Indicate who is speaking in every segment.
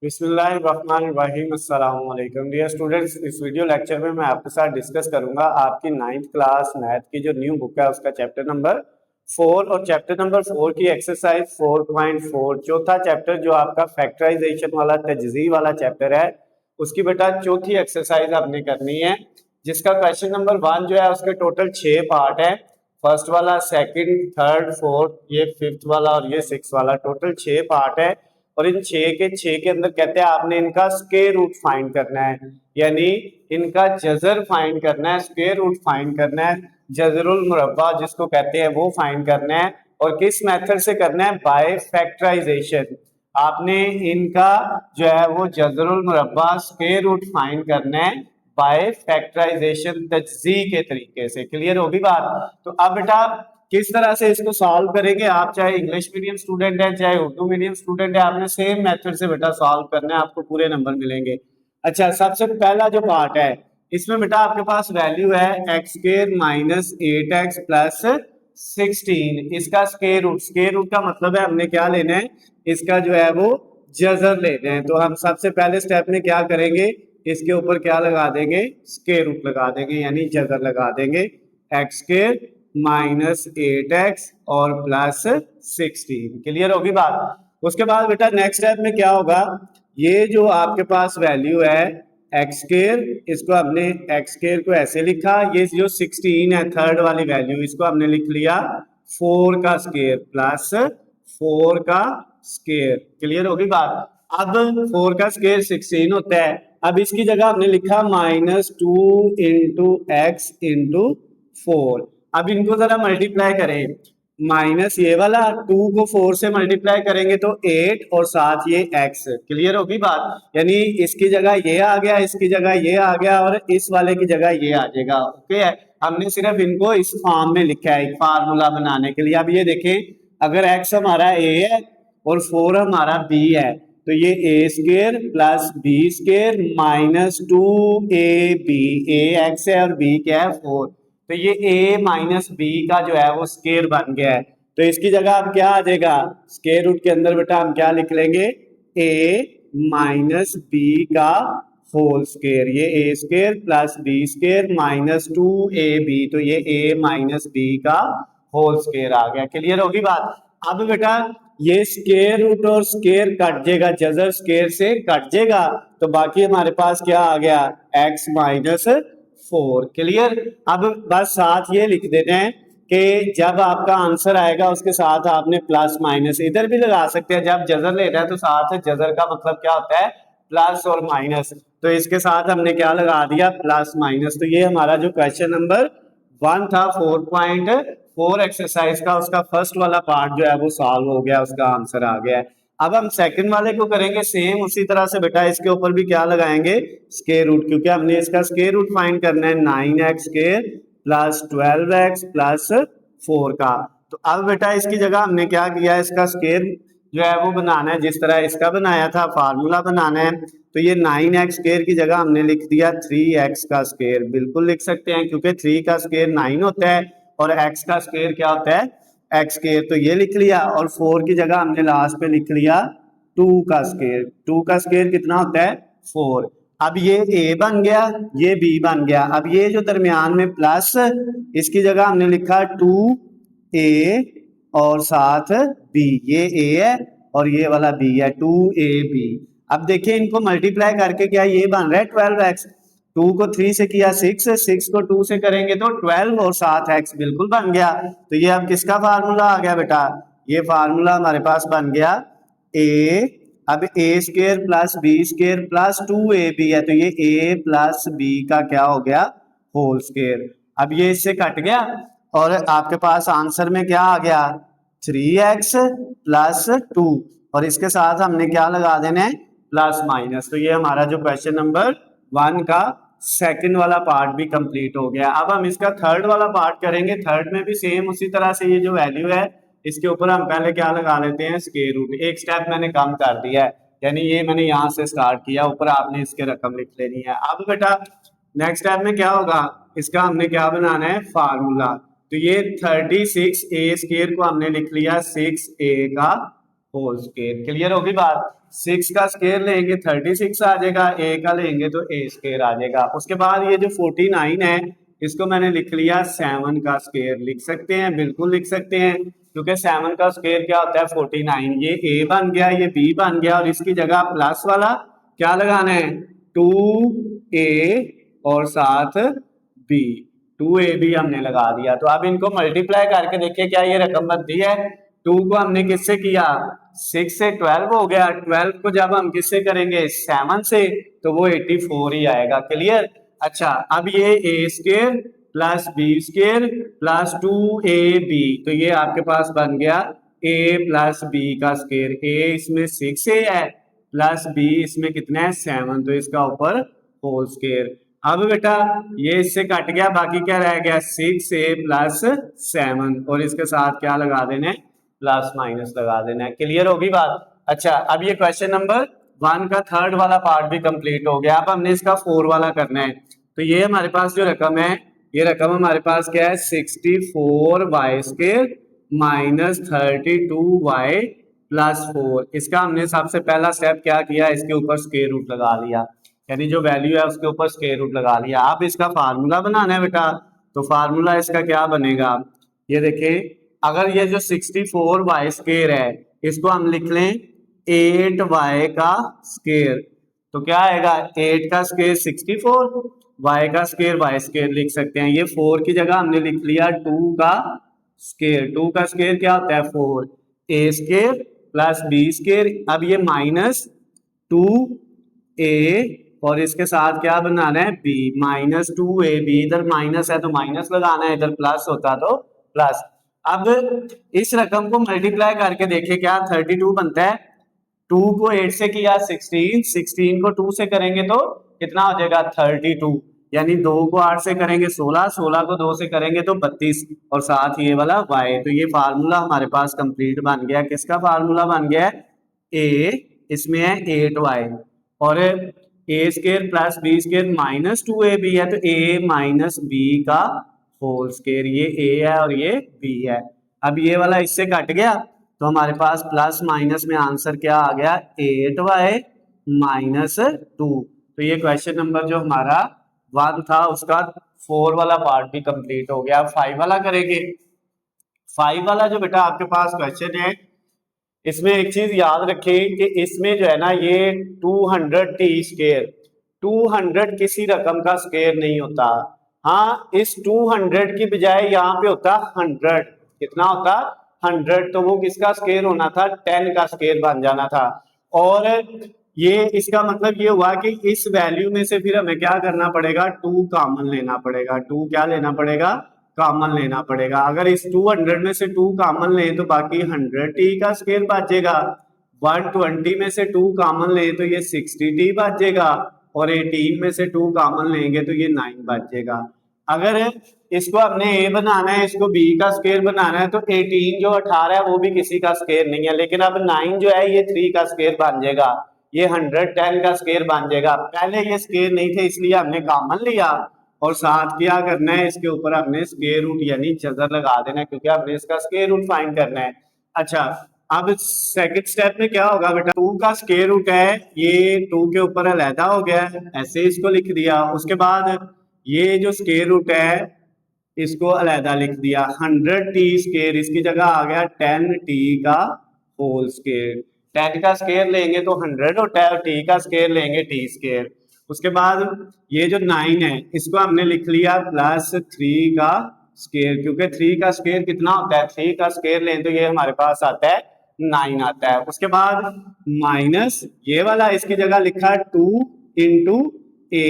Speaker 1: बिस्मिल्लाहिर्रहमानिर्रहीम अस्सलाम वालेकुम डियर स्टूडेंट्स। इस वीडियो लेक्चर में मैं आपके साथ डिस्कस करूंगा आपकी 9th क्लास मैथ की जो न्यू बुक है उसका चैप्टर नंबर 4 और चैप्टर नंबर 4 की एक्सरसाइज 4.4 चौथा चैप्टर जो आपका फैक्टराइजेशन वाला तजज़ी वाला चैप्टर है उसकी बेटा चौथी एक्सरसाइज आपने करनी है, जिसका क्वेश्चन नंबर 1 जो है उसके टोटल 6 पार्ट है। फर्स्ट वाला, सेकंड, थर्ड, फोर्थ, ये फिफ्थ वाला और ये सिक्स वाला, टोटल 6 पार्ट है। और इन 6 के अंदर कहते हैं आपने इनका स्क्वायर रूट फाइंड करना है, यानी इनका जजर फाइंड करना है, स्क्वायर रूट फाइंड करना है, जजरुल मुरब्बा जिसको कहते हैं वो फाइंड करना है। और किस मेथड से करना है? By factorization. आपने इनका जो है वो जजरुल मुरब्बा स्क्वायर रूट फाइंड करना है बाय फैक्टराइजेशन, तजज़ी के तरीके से। क्लियर होगी बात? तो अब बेटा किस तरह से इसको सॉल्व करेंगे, आप चाहे इंग्लिश मीडियम स्टूडेंट है चाहे उर्दू मीडियम स्टूडेंट है, आपने सेम मेथड से बेटा सॉल्व करना है, आपको पूरे नंबर मिलेंगे। अच्छा, सबसे पहला जो पार्ट है इसमें बेटा आपके पास वैल्यू है x square minus 8x plus 16। इसका स्क्वायर रूट का मतलब है हमने क्या लेना है, इसका जो है वो जजर लेना है। तो हम सबसे पहले स्टेप में क्या करेंगे, इसके ऊपर क्या लगा देंगे, स्क्वायर रूट लगा देंगे, यानी जजर लगा देंगे। एक्स स्क्वायर माइनस 8x और प्लस 16। क्लियर होगी बात? उसके बाद बेटा नेक्स्ट स्टेप में क्या होगा, ये जो आपके पास वैल्यू है एक्स स्क्वायर, इसको हमने एक्स स्क्वायर को ऐसे लिखा, ये जो 16 है थर्ड वाली वैल्यू, इसको हमने लिख लिया 4 का स्क्वायर प्लस 4 का स्क्वायर। क्लियर होगी बात? अब 4 का स्क्वायर 16 होता है, अब इसकी जगह हमने लिखा -2 इंटू एक्स इंटू 4। अब इनको जरा मल्टीप्लाई करें, माइनस ये वाला 2 को 4 से मल्टीप्लाई करेंगे तो 8 और साथ ये x। क्लियर होगी बात? यानी इसकी जगह ये आ गया, इसकी जगह ये आ गया और इस वाले की जगह ये आ जाएगा। ओके है, हमने सिर्फ इनको इस फॉर्म में लिखा है एक फार्मूला बनाने के लिए। अब ये देखें, अगर x हमारा a है और 4 हमारा b है तो ये a square plus b square minus 2ab, a x है और b क्या है 4, तो ये a माइनस बी का जो है वो स्क्वायर बन गया है। तो इसकी जगह अब क्या आ जाएगा, स्क्वायर रूट के अंदर बेटा हम क्या लिख लेंगे, a माइनस बी का होल स्क्वायर। ये a square plus b square minus 2ab, तो ये a माइनस बी का होल स्क्वायर आ गया। क्लियर होगी बात? अब बेटा ये स्क्वायर रूट और स्क्वायर कट जाएगा, जजर स्क्वायर से कट जाएगा, तो बाकी हमारे पास क्या आ गया, x माइनस 4। क्लियर? अब बस साथ ये लिख देते हैं कि जब आपका आंसर आएगा उसके साथ आपने प्लस माइनस इधर भी लगा सकते हैं। जब जजर लेना है तो साथ जजर का मतलब क्या होता है, प्लस और माइनस, तो इसके साथ हमने क्या लगा दिया, प्लस माइनस। तो ये हमारा जो क्वेश्चन नंबर 1 था 4.4 एक्सरसाइज का, उसका फर्स्ट वाला पार्ट जो है वो सॉल्व हो गया, उसका आंसर आ गया है। अब हम सेकंड वाले को करेंगे सेम उसी तरह से बेटा, इसके ऊपर भी क्या लगाएंगे, स्क्वायर रूट, क्योंकि हमने इसका स्क्वायर रूट फाइंड करना है 9x square plus 12x plus 4 का। तो अब बेटा इसकी जगह हमने क्या किया, इसका स्क्वायर जो है वो बनाना है जिस तरह इसका बनाया था, फार्मूला बनाना है। तो ये 9x स्क्वायर की जगह हमने लिख दिया 3x का स्क्वायर। बिल्कुल लिख सकते हैं क्योंकि 3 का स्क्वायर 9 होता है और x का स्क्वायर क्या होता है, एक्स स्क्वायर, तो ये लिख लिया। और 4 की जगह हमने लास्ट पे लिख लिया 2 का स्क्वायर। 2 का स्क्वायर कितना होता है, 4। अब ये a बन गया, ये b बन गया। अब ये जो दरमियान में प्लस, इसकी जगह हमने लिखा 2a और साथ b, ये a है और ये वाला b है, 2ab। अब देखिए इनको मल्टीप्लाई करके क्या ये बन रहा है 12x। 2 को 3 से किया 6, 6 को 2 से करेंगे तो 12 और 7x बिल्कुल बन गया। तो ये अब किसका फार्मूला आ गया बेटा, ये फार्मूला हमारे पास बन गया a। अब a square plus b square plus 2ab है, तो ये a प्लस b का क्या हो गया, होल स्क्वायर। अब ये इससे कट गया और आपके पास आंसर में क्या आ गया, 3x प्लस 2, और इसके साथ हमने क्या लगा देना है, प्लस माइनस। तो ये हमारा जो क्वेश्चन नंबर 1 का सेकंड वाला पार्ट भी कंप्लीट हो गया। अब हम इसका थर्ड वाला पार्ट करेंगे। थर्ड में भी सेम उसी तरह से ये जो वैल्यू है इसके ऊपर हम पहले क्या लगा लेते हैं, स्क्वायर रूट। एक स्टेप मैंने कम कर दिया है, यानी ये मैंने यहाँ से स्टार्ट किया, ऊपर आपने इसके रकम लिख लेनी है। अब बेटा नेक्स्ट स्टेप में क्या होगा, इसका हमने क्या बनाना है, फार्मूला। तो ये 36a स्क्वायर को हमने लिख लिया 6a का होल स्क्वायर। क्लियर होगी बात? 6 का स्क्वायर लेंगे 36 आ जाएगा, a का लेंगे तो a स्क्वायर आ जाएगा। उसके बाद ये जो 49 है इसको मैंने लिख लिया 7 का स्क्वायर। लिख सकते हैं, बिल्कुल लिख सकते हैं, क्योंकि 7 का स्क्वायर क्या होता है 49। ये a बन गया, ये b बन गया, और इसकी जगह प्लस वाला क्या लगाना है 2a और साथ b, 2ab हमने लगा दिया। तो अब इनको मल्टीप्लाई करके देखिए क्या ये रकम बनती है। 2 को हमने किससे किया 6 से, 12 हो गया। 12 को जब हम किससे करेंगे 7 से, तो वो 84 ही आएगा। क्लियर। अच्छा, अब ये a square plus b square plus 2ab, तो ये आपके पास बन गया a प्लस b का स्क्वायर। a इसमें 6a है प्लस b इसमें कितना है 7, तो इसका ऊपर होल स्क्वायर। अब बेटा ये इससे कट गया, बाकी क्या रह गया 6a प्लस 7, और इसके साथ क्या लगा देना है प्लस माइनस लगा देना है। क्लियर होगी बात। अच्छा, अब ये क्वेश्चन नंबर 1 का थर्ड वाला पार्ट भी कंप्लीट हो गया। अब हमने इसका 4 वाला करना है। तो ये हमारे पास जो रकम है, ये रकम हमारे पास क्या है 64y square minus 32y plus 4। इसका हमने सबसे पहला स्टेप क्या किया, इसके ऊपर स्क्वायर रूट लगा लिया, यानी जो वैल्यू है उसके ऊपर स्क्वायर रूट लगा लिया। अब इसका फार्मूला बनाना है बेटा, तो फार्मूला इसका क्या बनेगा, ये देखें, अगर ये जो 64y स्क्वायर है इसको हम लिख लें 8y का स्क्वायर, तो क्या आएगा 8 का स्क्वायर 64, y का स्क्वायर y स्क्वायर लिख सकते हैं। ये 4 की जगह हमने लिख लिया 2 का स्क्वायर। 2 का स्क्वायर क्या होता है 4, a square plus b square. अब ये माइनस 2a और इसके साथ क्या बनाना है b, माइनस 2ab। इधर माइनस है तो माइनस लगाना है, इधर प्लस होता तो प्लस। अब इस रकम को मल्टीप्लाई करके देखिए क्या 32 बनता है। 2 को 8 से किया 16, 16 को 2 से करेंगे तो कितना हो जाएगा 32, यानी 2 को 8 से करेंगे 16, 16 को 2 से करेंगे तो 32, और साथ ये वाला y। तो ये फार्मूला हमारे पास कंप्लीट बन गया। किसका फार्मूला बन गया है a, इसमें है 8y, और a square plus b square minus 2ab है, तो a माइनस b का होल स्क्वायर। ये a है और ये b है। अब ये वाला इससे कट गया, तो हमारे पास प्लस माइनस में आंसर क्या आ गया 8y माइनस 2। तो ये क्वेश्चन नंबर जो हमारा 1 था उसका 4 वाला पार्ट भी कंप्लीट हो गया। 5 वाला करेंगे। 5 वाला जो बेटा आपके पास क्वेश्चन है, इसमें एक चीज याद रखें कि इसमें जो है ना ये 200t स्क्वायर, 200 किसी रकम का स्क्वायर नहीं होता। हाँ, इस 200 की बजाय यहाँ पे होता 100। कितना होता 100, तो वो किसका स्क्वायर होना था 10 का स्क्वायर बन जाना था। और ये इसका मतलब ये हुआ कि इस वैल्यू में से फिर हमें क्या करना पड़ेगा 2 कॉमन लेना पड़ेगा। 2 क्या लेना पड़ेगा कॉमन लेना पड़ेगा। अगर इस 200 में से 2 कॉमन लें तो बाकी 100t का स्क्वायर बचेगा। 120 में से 2 कॉमन लें तो ये 60t बचेगा, और 18 में से 2 कॉमन लेंगे तो ये 9 बचेगा। अगर इसको हमने a बनाना है, इसको b का स्क्वायर बनाना है, तो 18 जो 18 है वो भी किसी का स्क्वायर नहीं है, लेकिन अब 9 जो है ये 3 का स्क्वायर बन जाएगा, ये 110 का स्क्वायर बन जाएगा। पहले ये स्क्वायर नहीं थे इसलिए हमने कॉमन लिया, और साथ क्या करना है इसके ऊपर हमने स्क्वायर रूट यानी जजर लगा देना है, क्योंकि हमने इसका स्क्वायर रूट फाइंड करना है। अच्छा, अब सेकंड स्टेप में क्या होगा बेटा, 2 का स्क्वायर रूट है, ये 2 के ऊपर अलहदा हो गया, ऐसे इसको लिख दिया। उसके बाद ये जो स्क्वायर रूट है इसको अलहदा लिख दिया। 100t स्क्वायर इसकी जगह आ गया 10t का होल स्क्वायर। 10 का स्क्वायर लेंगे तो 100 होता है, और t का स्क्वायर लेंगे t स्क्वायर। उसके बाद ये जो 9 है इसको हमने लिख लिया प्लस 3 का स्क्वायर, क्योंकि 3 का स्क्वायर कितना होता है 3 का स्क्वायर लें तो ये हमारे पास आता है 9 आता है। उसके बाद माइनस ये वाला इसकी जगह लिखा 2 इंटू a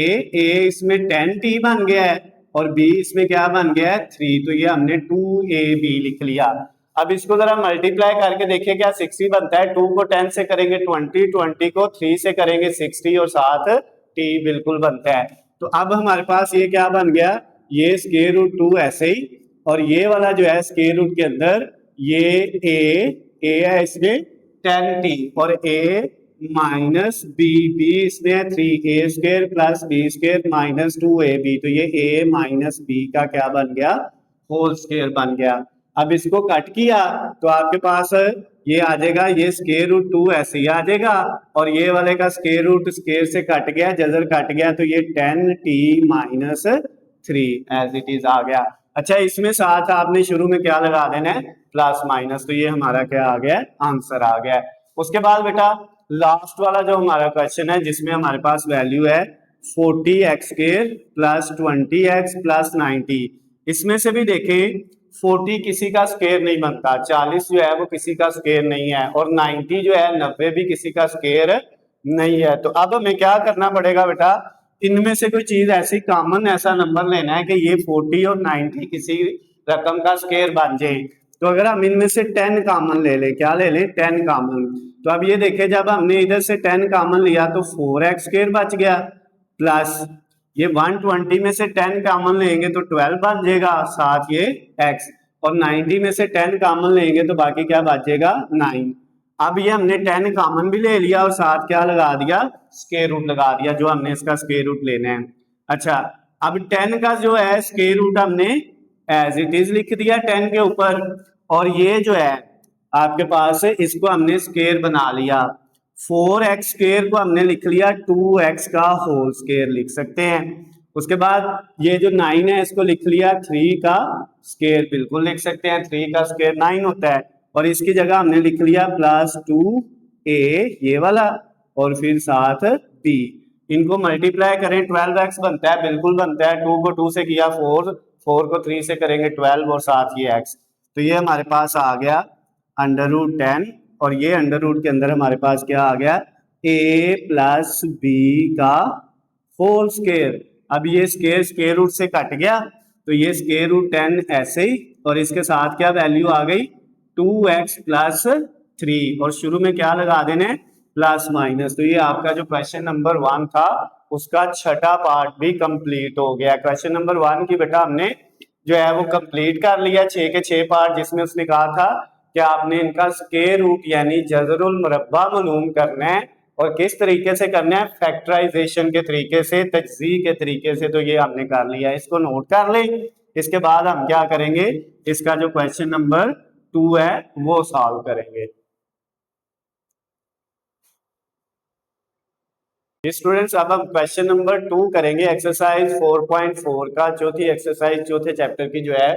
Speaker 1: इसमें 10t बन गया है, और b इसमें क्या बन गया है 3, तो ये हमने 2ab लिख लिया। अब इसको जरा मल्टीप्लाई करके देखिए क्या 60 बनता है। 2 को 10 से करेंगे 20, 20 को 3 से करेंगे 60, और साथ t बिल्कुल बनता है। तो अब हमारे पास ये क्या बन गया, ये स्क्वायर रूट 2 ऐसे ही, और ये वाला जो है स्क्वायर रूट के अंदर ये a है इसमें 10t, और a माइनस b इसमें है 3a square plus b square minus 2ab, तो ये a माइनस b का क्या बन गया होल स्क्वायर बन गया। अब इसको कट किया तो आपके पास ये आ जाएगा, ये स्क्वायर रूट 2 ऐसे ही आ जाएगा, और ये वाले का स्क्वायर रूट स्क्वायर से कट गया, जजर कट गया, तो ये 10t minus 3 as it is आ गया। अच्छा, इसमें साथ आपने शुरू में क्या लगा देना है, प्लस माइनस, तो ये हमारा क्या आ गया, आंसर आ गया। उसके बाद बेटा लास्ट वाला जो हमारा क्वेश्चन है जिसमें हमारे पास वैल्यू है 40x square plus 20x plus 90। इसमें से भी देखें 40 किसी का स्क्वायर नहीं बनता, 40 जो है वो किसी का स्क्वायर नहीं है, और 90 जो है 90 भी किसी का स्क्वायर नहीं है। तो अब हमें क्या करना पड़ेगा बेटा, इनमें से कोई चीज ऐसी कॉमन ऐसा नंबर लेना है कि ये 40 और 90 किसी रकम का स्क्वायर बन जाए। तो अगर हम इनमें से 10 कॉमन ले लें, क्या ले लें, 10 कॉमन, तो अब ये देखें जब हमने इधर से 10 कॉमन लिया तो 4x स्क्वायर बच गया, प्लस ये 120 में से 10 कॉमन लेंगे तो 12 बच जाएगा, साथ ये x, और 90 में से 10 कॉमन लेंगे तो बाकी क्या बचेगा, 9। अब ये हमने 10 कॉमन भी ले लिया और साथ क्या लगा दिया, स्क्वायर रूट लगा दिया, जो हमने इसका स्क्वायर रूट लेना है। अच्छा, अब 10 का जो है स्क्वायर रूट हमने एज इट इज लिख दिया 10 के ऊपर, और ये जो है आपके पास इसको हमने स्क्वायर बना लिया, 4x स्क्वायर को हमने लिख लिया 2x का होल स्क्वायर लिख सकते हैं। उसके बाद ये जो 9 है इसको लिख लिया 3 का स्क्वायर, बिल्कुल लिख सकते हैं, 3 का स्क्वायर 9 होता है, और इसकी जगह हमने लिख लिया प्लस 2a ये वाला, और फिर साथ b, इनको मल्टीप्लाई करें 12x बनता है, बिल्कुल बनता है, 2 को 2 से किया 4, 4 को 3 से करेंगे 12, और साथ ये x, तो ये हमारे पास आ गया अंडर रूट 10, और ये अंडर रूट के अंदर हमारे पास क्या आ गया, a प्लस b का होल स्क्वायर। अब ये स्क्वायर स्क्वायर रूट से कट गया तो ये स्क्वायर रूट 10 ऐसे ही, और इसके साथ क्या वैल्यू आ गई, 2x प्लस 3, और शुरू में क्या लगा देने, प्लस माइनस। तो ये आपका जो क्वेश्चन नंबर 1 था उसका छठा पार्ट भी कंप्लीट हो गया। क्वेश्चन नंबर 1 की बेटा हमने जो है वो कंप्लीट कर लिया, 6 के 6 पार्ट, जिसमें उसने कहा था कि आपने इनका स्क्वायर रूट यानी जज़रुल मुरब्बा मालूम करना है, और किस तरीके से करना है, फैक्टराइजेशन के तरीके से, तजज़ी के तरीके से। तो ये हमने कर लिया, इसको नोट कर ले। इसके बाद हम क्या करेंगे, इसका जो क्वेश्चन नंबर 2 है वो सॉल्व करेंगे। स्टूडेंट्स अब हम क्वेश्चन नंबर 2 करेंगे, एक्सरसाइज 4.4 का, चौथी एक्सरसाइज चौथे चैप्टर की जो है।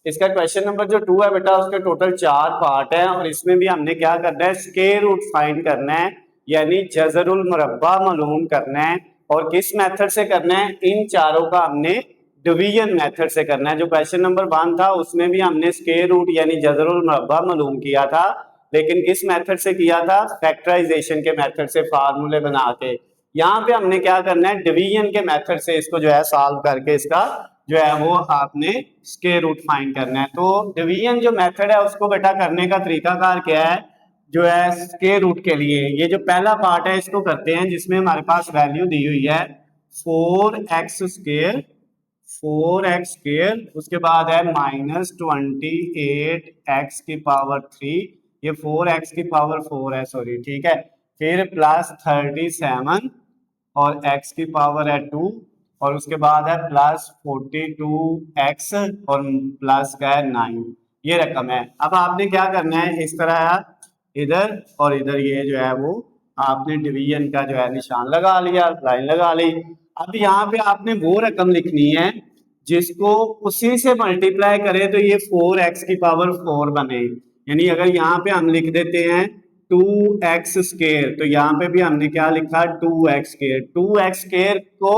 Speaker 1: इसका क्वेश्चन नंबर जो 2 है बेटा उसके टोटल 4 पार्ट है, और इसमें भी हमने क्या करना है, स्क्वायर रूट फाइंड करना है, यानी जज़रुल मुरब्बा मालूम करना है। और किस मेथड से करना है, इन चारों का हमने डिवीजन मेथड से करना है। जो क्वेश्चन नंबर 1 था उसमें भी हमने स्क्वायर रूट यानी जज़रुल मुरब्बा मालूम किया था, लेकिन किस मेथड से किया था, फैक्टराइजेशन के मेथड से, फार्मूले बना के। यहाँ पे हमने क्या करना है, डिवीजन के मेथड से इसको जो है सॉल्व करके इसका जो है वो आपने स्क्वायर रूट फाइंड करना है। तो डिवीजन जो मेथड है उसको बेटा करने का तरीकाकार क्या है, जो है स्क्वायर रूट के लिए ये जो पहला पार्ट है इसको करते हैं, जिसमें हमारे पास वैल्यू दी हुई है 4x स्क्वायर, 4x स्क्वायर, उसके बाद है माइनस 28x की पावर 3, ये 4x की पावर 4 है, सॉरी, ठीक है, फिर प्लस 37 और x की पावर है 2, और उसके बाद है प्लस 42x और प्लस का है 9, ये रकम है। अब आपने क्या करना है, इस तरह इधर और इधर ये जो है वो आपने डिवीजन का जो है निशान लगा लिया, लाइन लगा ली। अब यहाँ पे आपने वो रकम लिखनी है जिसको उसी से मल्टीप्लाई करें तो ये 4x की पावर 4 बने, यानी अगर यहाँ पे हम लिख देते हैं 2x स्क्वायर, तो यहाँ पे भी हमने क्या लिखा, 2x स्क्वायर, 2x स्क्वायर को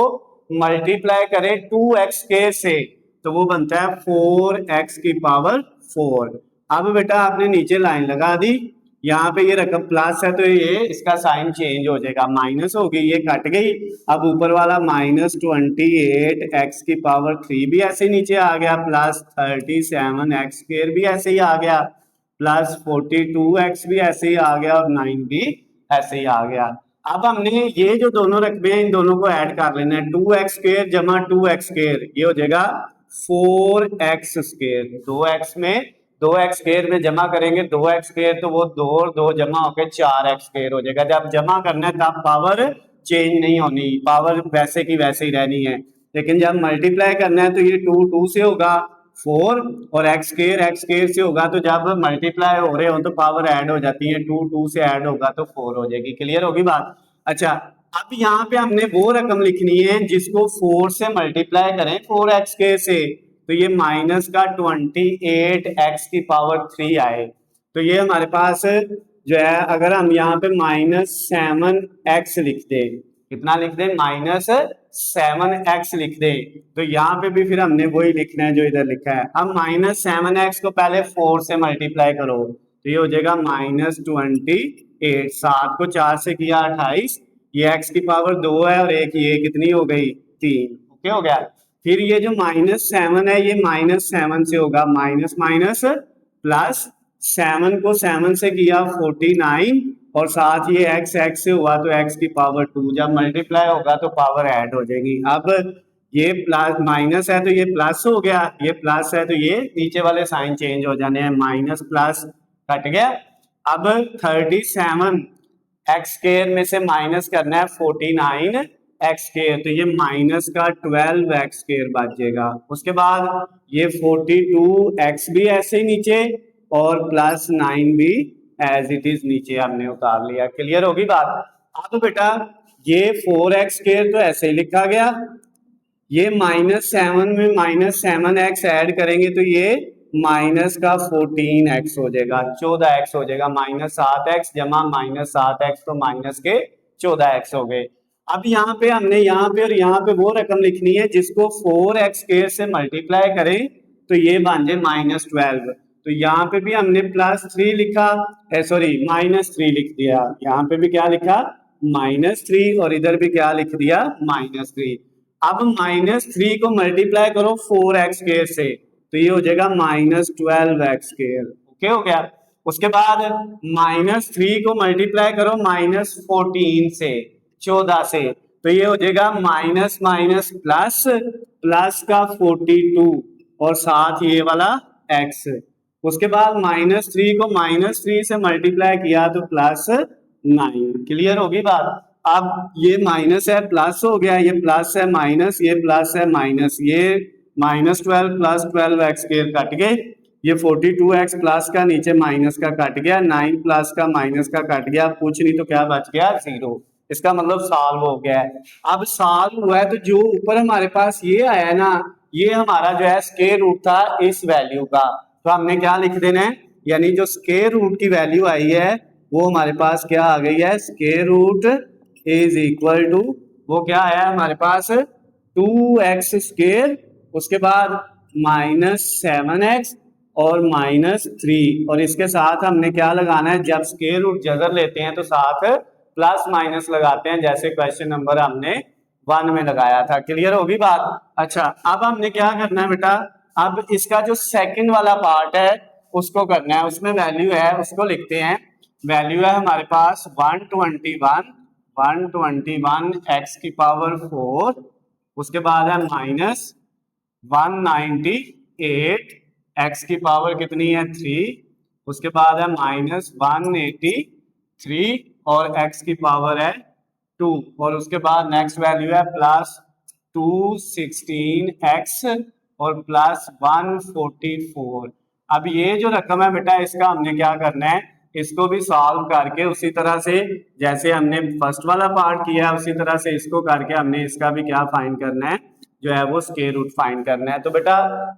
Speaker 1: मल्टीप्लाई करें 2x स्क्वायर से तो वो बनता है 4x की पावर 4। अब बेटा आपने नीचे लाइन लगा दी, यहाँ पे ये रकम प्लस है तो ये इसका साइन चेंज हो जाएगा, माइनस होगी, ये कट गई। अब ऊपर वाला माइनस 28x की पावर 3 भी ऐसे नीचे आ गया, प्लस 37x स्क्वायर भी ऐसे ही आ गया, प्लस 42x भी ऐसे ही आ गया, और 9 भी ऐसे ही आ गया। अब हमने ये जो दोनों रकबे हैं इन दोनों को ऐड कर लेना है, 2x स्क्वायर जमा 2x स्क्वायर, ये हो जाएगा 4x स्क्वायर, 2x में 2x स्क्वायर में जमा करेंगे 2x स्क्वायर तो वो 2 और 2 जमा होकर 4x स्क्वायर हो जाएगा। जब जमा करना है तब पावर चेंज नहीं होनी, पावर वैसे की वैसे ही रहनी है, लेकिन जब मल्टीप्लाई करना है तो ये 2 2 से होगा, 4 और एक्स स्केयर से होगा तो जब मल्टीप्लाई हो रहे हो तो पावर ऐड हो जाती है, 2 से ऐड होगा तो 4 हो जाएगी। क्लियर होगी बात। अच्छा, अब यहाँ पे हमने वो रकम लिखनी है जिसको 4 से मल्टीप्लाई करें 4x स्केयर से, तो ये माइनस का 28x की पावर 3 आए। तो ये हमारे पास जो है, अगर हम यहाँ पे -7x लिख दे, कितना लिख दे, -7x लिख दे, तो यहाँ पे भी फिर हमने वही लिखना है जो इधर लिखा है। अब -7x को पहले 4 से मल्टीप्लाई करो तो ये हो जाएगा -28, 7 को 4 से किया 28, ये x की पावर 2 है और एक ये कितनी हो गई, 3। ओके हो गया। फिर ये जो -7 है ये -7 से होगा, माइनस माइनस प्लस, 7 को 7 से किया 49 और साथ ये x से हुआ तो x की पावर 2, जब मल्टीप्लाई होगा तो पावर ऐड हो जाएगी। अब ये प्लस माइनस है तो ये प्लस हो गया, ये प्लस है तो ये नीचे वाले साइन चेंज हो जाने हैं, माइनस प्लस कट गया। अब 37 एक्स स्क्वायर में से माइनस करना है 49 एक्स स्क्वायर, तो ये माइनस का 12 एक्स स्क्वायर बचेगा। उसके बाद ये 42 एक्स भी ऐसे ही नीचे और प्लस 9 भी एज इट इज नीचे हमने उतार लिया। क्लियर होगी बात। अब बेटा ये 4x स्क्वायर तो ऐसे ही लिखा गया, ये -7 में -7x ऐड करेंगे तो ये माइनस का 14x हो जाएगा, 14x हो जाएगा, -7x जमा -7x तो माइनस के 14x हो गए। अब यहाँ पे हमने यहाँ पे और यहाँ पे वो रकम लिखनी है जिसको 4x स्क्वायर से मल्टीप्लाई करें तो ये बन जाए -12। तो यहाँ पे भी हमने +3 लिखा, सॉरी -3 लिख दिया, यहाँ पे भी क्या लिखा, -3 और इधर भी क्या लिख दिया, -3। अब -3 को मल्टीप्लाई करो 4x स्क्वायर से तो ये हो जाएगा -12x स्क्वायर। ओके हो गया। उसके बाद -3 को मल्टीप्लाई करो -14 से, 14 से, तो ये हो जाएगा माइनस माइनस प्लस, प्लस का 42 और साथ ये वाला x। उसके बाद -3 को -3 से मल्टीप्लाई किया तो +9। क्लियर होगी बात। अब ये माइनस है प्लस हो गया, ये प्लस है माइनस, ये प्लस है माइनस, ये -12 + 12x स्क्वायर कट गए, ये 42x प्लस का नीचे माइनस का कट गया, 9 प्लस का माइनस का कट गया, कुछ नहीं तो क्या बच गया, 0। इसका मतलब सॉल्व हो गया है। अब सॉल्व हुआ है तो जो ऊपर हमारे पास ये आया है ना, ये हमारा जो है स्क्वायर रूट था इस वैल्यू का, तो हमने क्या लिख देना है, यानी जो स्क्वायर रूट की वैल्यू आई है वो हमारे पास क्या आ गई है, square root is equal to, वो क्या आया है हमारे पास 2x स्क्वायर, उसके बाद -7x और -3, और इसके साथ हमने क्या लगाना है, जब स्क्वायर रूट जगह लेते हैं तो साथ प्लस माइनस लगाते हैं, जैसे क्वेश्चन नंबर हमने 1 में लगाया था। क्लियर होगी बात। अच्छा, अब हमने क्या करना है बेटा, अब इसका जो सेकंड वाला पार्ट है उसको करना है, उसमें वैल्यू है उसको लिखते हैं। वैल्यू है हमारे पास 121 एक्स की पावर 4, उसके बाद है -198 एक्स की पावर कितनी है 3, उसके बाद है -183 और x की पावर है 2, और उसके बाद नेक्स्ट वैल्यू है +216x और +144। अब ये जो रकम है बेटा इसका हमने क्या करना है, इसको भी सॉल्व करके उसी तरह से जैसे हमने फर्स्ट वाला पार्ट किया उसी तरह से इसको करके हमने इसका भी क्या फाइंड करना है, जो है वो स्क्वायर रूट फाइंड करना है। तो बेटा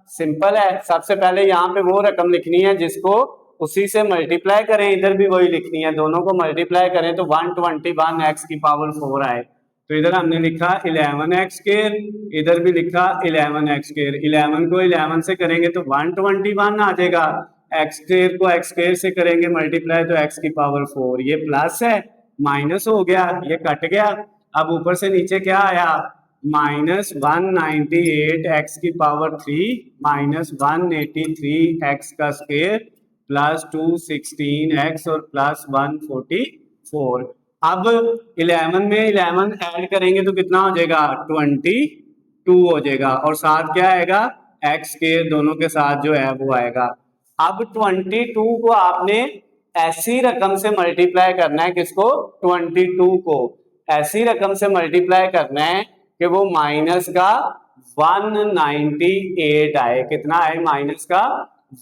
Speaker 1: सिंपल है, सबसे पहले यहाँ पे वो रकम लिखनी है जिसको उसी से मल्टीप्लाई करें, इधर भी वही लिखनी है, दोनों को मल्टीप्लाई करें तो 121 एक्स की पावर 4 आए। तो इधर हमने लिखा 11x स्क्वायर, इधर भी लिखा 11x स्क्वायर, 11 को 11 से करेंगे तो 121 आ जाएगा, एक्स स्क्वायर को एक्स स्क्वायर से करेंगे मल्टीप्लाई तो x की पावर 4, ये प्लस है माइनस हो गया, ये कट गया। अब ऊपर से नीचे क्या आया, -198 एक्स की पावर 3 -183 एक्स का स्क्वायर +216 एक्स और +144। अब 11 में 11 ऐड करेंगे तो कितना हो जाएगा, 22 हो जाएगा, और साथ क्या आएगा, एक्स स्क्वायर दोनों के साथ जो है वो आएगा। अब 22 को आपने ऐसी रकम से मल्टीप्लाई करना है, किसको, 22 को ऐसी रकम से मल्टीप्लाई करना है कि वो माइनस का 198 आए। कितना आए माइनस का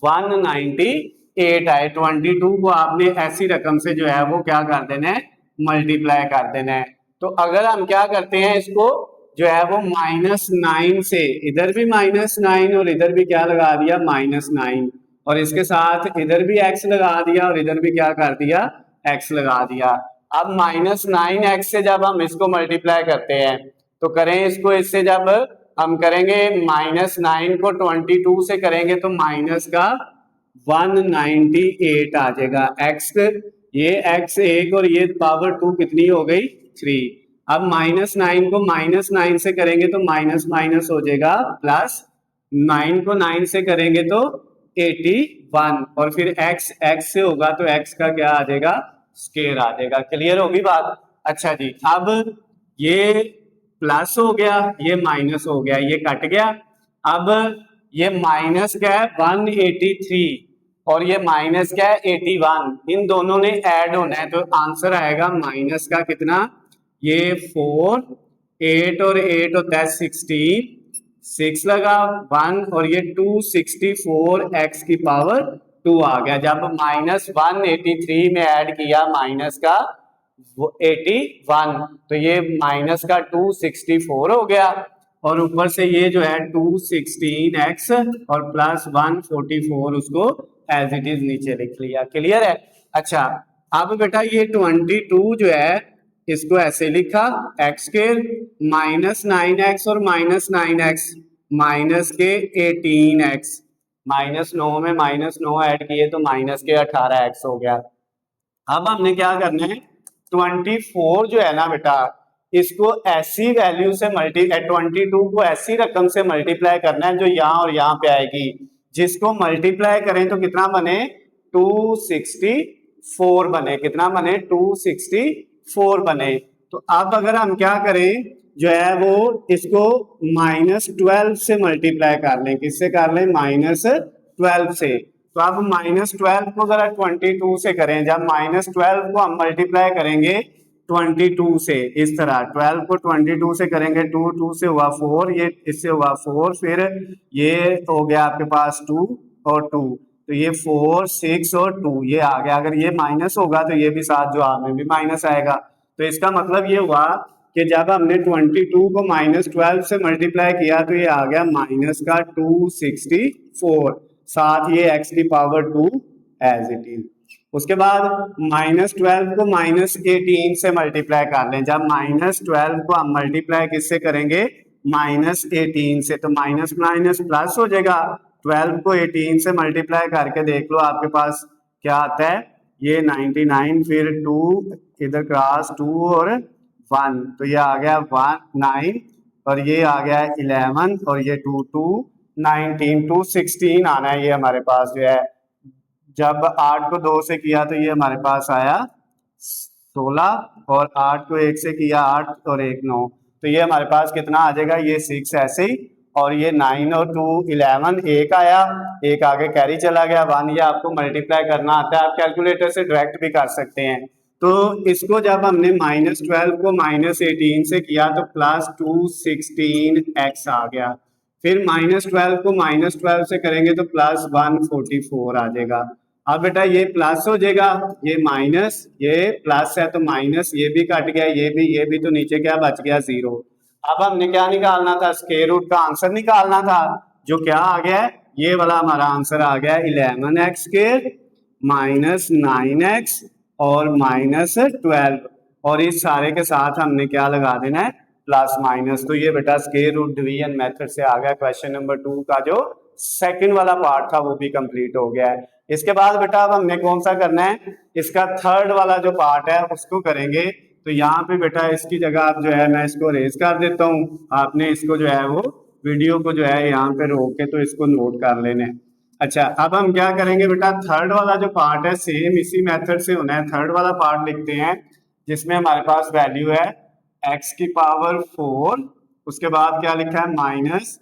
Speaker 1: 198 आए। 22 को आपने ऐसी रकम से जो है वो क्या कर देना है, मल्टीप्लाई कर देना है। तो अगर हम क्या करते हैं, इसको जो है वो -9 से, इधर भी -9 और इधर भी क्या लगा दिया -9, और इसके साथ इधर भी x लगा दिया और इधर भी क्या कर दिया x लगा दिया। अब -9x से जब हम इसको मल्टीप्लाई करते हैं तो करें इसको, इससे जब हम करेंगे -9 को 22 से करेंगे तो माइनस का 198 आ जाएगा। x, ये x 1 और ये पावर 2 कितनी हो गई 3। अब -9 को -9 से करेंगे तो माइनस माइनस हो जाएगा प्लस, 9 को 9 से करेंगे तो 81, और फिर x से होगा तो x का क्या आ जाएगा स्क्वायर आ जाएगा। क्लियर होगी बात। अच्छा जी, अब ये प्लस हो गया, ये माइनस हो गया, ये कट गया। अब ये माइनस क्या है 183 और ये माइनस क्या है 81, इन दोनों ने ऐड होना है तो आंसर आएगा माइनस का कितना, ये 4, 8 और 8 होता है 16, 6 लगा 1 और ये 264 x की पावर 2 आ गया। जब -183 में ऐड किया माइनस का 81 तो ये माइनस का 264 हो गया, और ऊपर से ये जो है 216x और प्लस 144 उसको एज इट इज नीचे लिख लिया। क्लियर है। अच्छा, अब बेटा ये 22 जो है इसको ऐसे लिखा x के -9x और -9x माइनस के 18x, -9 में -9 ऐड किए तो माइनस के 18x हो गया। अब हमने क्या करना है, 24 जो है ना बेटा, इसको ऐसी वैल्यू से 22 को ऐसी रकम से मल्टीप्लाई करना है जो यहाँ और यहाँ पे आएगी, जिसको मल्टीप्लाई करें तो कितना बने 264 बने। कितना बने 264 बने। तो अब अगर हम क्या करें जो है वो इसको -12 से मल्टीप्लाई कर लें। किससे कर लें, -12 से। तो अब -12 को जरा 22 से करें। जब -12 को हम मल्टीप्लाई करेंगे 22 से, इस तरह 12 को 22 से करेंगे, 2 से हुआ 4, ये इससे हुआ 4, फिर ये हो गया आपके पास 2 और 2, तो ये 4, 6 और 2 ये आ गया। अगर ये माइनस होगा तो ये भी साथ जो में भी माइनस आएगा। तो इसका मतलब ये हुआ कि जब हमने 22 को -12 से मल्टीप्लाई किया तो ये आ गया माइनस का 264, साथ ये x की पावर 2 एज इट इज। उसके बाद -12 को -18 से मल्टीप्लाई कर लें। जब -12 को हम मल्टीप्लाई किससे करेंगे, -18 से, तो माइनस माइनस प्लस हो जाएगा। 12 को 18 से मल्टीप्लाई करके देख लो आपके पास क्या आता है, ये 99, फिर 2 इधर क्रॉस 2 और 1, तो ये आ गया 9 और ये आ गया 11 और ये 2 2 19 216 आना है ये हमारे पास जो है। जब 8 को 2 से किया तो ये हमारे पास आया 16 और 8 को 1 से किया 8 और 1 9, तो ये हमारे पास कितना आ जाएगा, ये 6 ऐसे ही, और ये 9 और 2 11, एक आया, एक आगे कैरी चला गया 1। ये आपको मल्टीप्लाई करना आता है, आप कैलकुलेटर से डायरेक्ट भी कर सकते हैं। तो इसको जब हमने -12 को -18 से किया तो +216x आ गया। फिर -12 को -12 से करेंगे तो +144 आ जाएगा। अब बेटा ये प्लस हो जाएगा, ये माइनस, ये प्लस है तो माइनस, ये भी कट गया, ये भी, तो नीचे क्या बच गया 0। अब हमने क्या निकालना था, स्क्वायर रूट का आंसर निकालना था, जो क्या आ गया है, ये वाला हमारा आंसर आ गया 11x स्क्वायर -9x और -12, और इस सारे के साथ हमने क्या लगा देना है, प्लस माइनस। तो ये बेटा स्क्वायर रूट डिवीजन मेथड से आ गया। क्वेश्चन नंबर 2 का जो सेकंड वाला पार्ट था वो भी कंप्लीट हो गया है। इसके बाद बेटा अब हमने कौन सा करना है, इसका थर्ड वाला जो पार्ट है उसको करेंगे। तो यहाँ पे बेटा इसकी जगह आप जो है मैं इसको रेज कर देता हूँ, आपने इसको जो है वो वीडियो को जो है यहाँ पे रोक के तो इसको नोट कर लेना। अच्छा, अब हम क्या करेंगे बेटा, थर्ड वाला जो पार्ट है सेम इसी मेथड से होना है। थर्ड वाला पार्ट लिखते हैं जिसमें हमारे पास वैल्यू है x की पावर 4, उसके बाद क्या लिखा है माइनस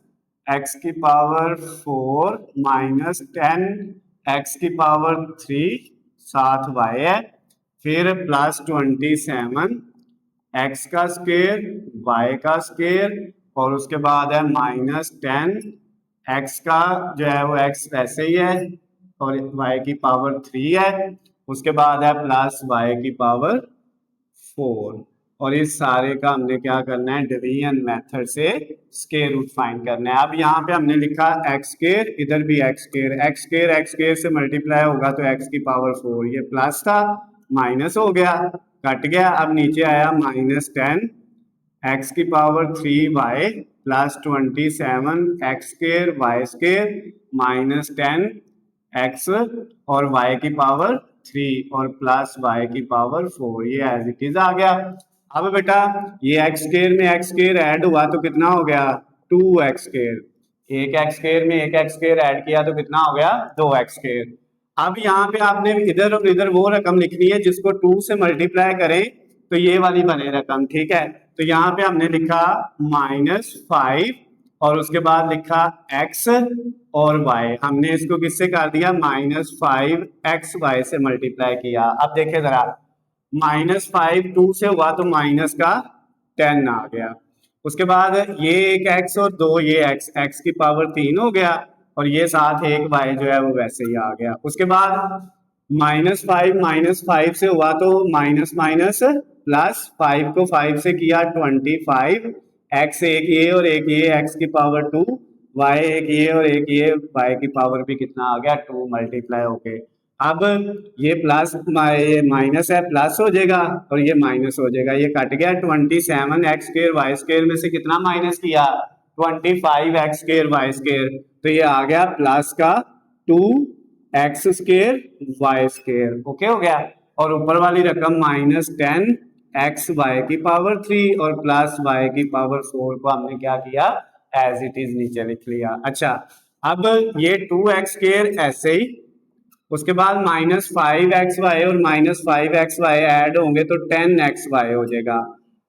Speaker 1: x की पावर 4 -10 x की पावर 3 साथ y है, फिर +27 x का स्क्वायर y का स्क्वायर और उसके बाद है -10 x का जो है वो x वैसे ही है और y की पावर 3 है। उसके बाद है प्लस y की पावर 4 और इस सारे का हमने क्या करना है, डिवीजन मेथड से स्क्वायर रूट फाइंड करना है। अब यहाँ पे हमने लिखा एक्स स्क्वायर, इधर भी एक्स स्क्वायर, एक्स स्क्वायर से मल्टीप्लाई होगा तो एक्स की पावर 4, ये प्लस था माइनस हो गया, कट गया। अब नीचे आया -10 एक्स की power 3y plus 27 x square y square -10 x और y की पावर 3 और प्लस y की पावर 4, ये एज इट इज आ गया। अब बेटा ये एक्स स्क्वायर में एक्स स्क्वायर ऐड हुआ तो कितना हो गया, 2x स्क्वायर। एक एक्स स्क्वायर में एक एक्स स्क्वायर ऐड किया तो कितना हो गया, 2x स्क्वायर। अब यहाँ पे आपने इधर और इधर वो रकम लिखनी है जिसको 2 से मल्टीप्लाई करें तो ये वाली बने रकम, ठीक है। तो यहाँ पे हमने लिखा -5 और उसके बाद लिखा x और y, हमने इसको किससे कर दिया, -5xy से मल्टीप्लाई किया। अब देखे जरा, -5 2 से हुआ तो माइनस का 10 आ गया। उसके बाद ये एक x और दो ये x की पावर 3 हो गया और ये साथ एक y जो है वो वैसे ही आ गया। उसके बाद -5 से हुआ तो माइनस माइनस प्लस 5 को 5 से किया 25, x एक ये और एक ये x की पावर 2, y एक ये और एक ये y की पावर भी कितना आ गया, 2 मल्टीप्लाई होके। अब ये प्लस ये माइनस है प्लस हो जाएगा और ये माइनस हो जाएगा, ये कट गया। 27 एक्स स्क्वायर वाई स्क्वायर में से कितना माइनस किया, 25 एक्स स्क्वायर वाई स्क्वायर, तो ये आ गया प्लस का 2 x square y square, okay हो गया। और ऊपर वाली रकम -10 एक्स वाई की पावर 3 और प्लस वाई की पावर 4 को हमने क्या किया, एज इट इज नीचे लिख लिया। अच्छा, अब ये 2x स्क्वायर ऐसे ही, उसके बाद -5xy और -5xy ऐड होंगे तो 10xy हो जाएगा।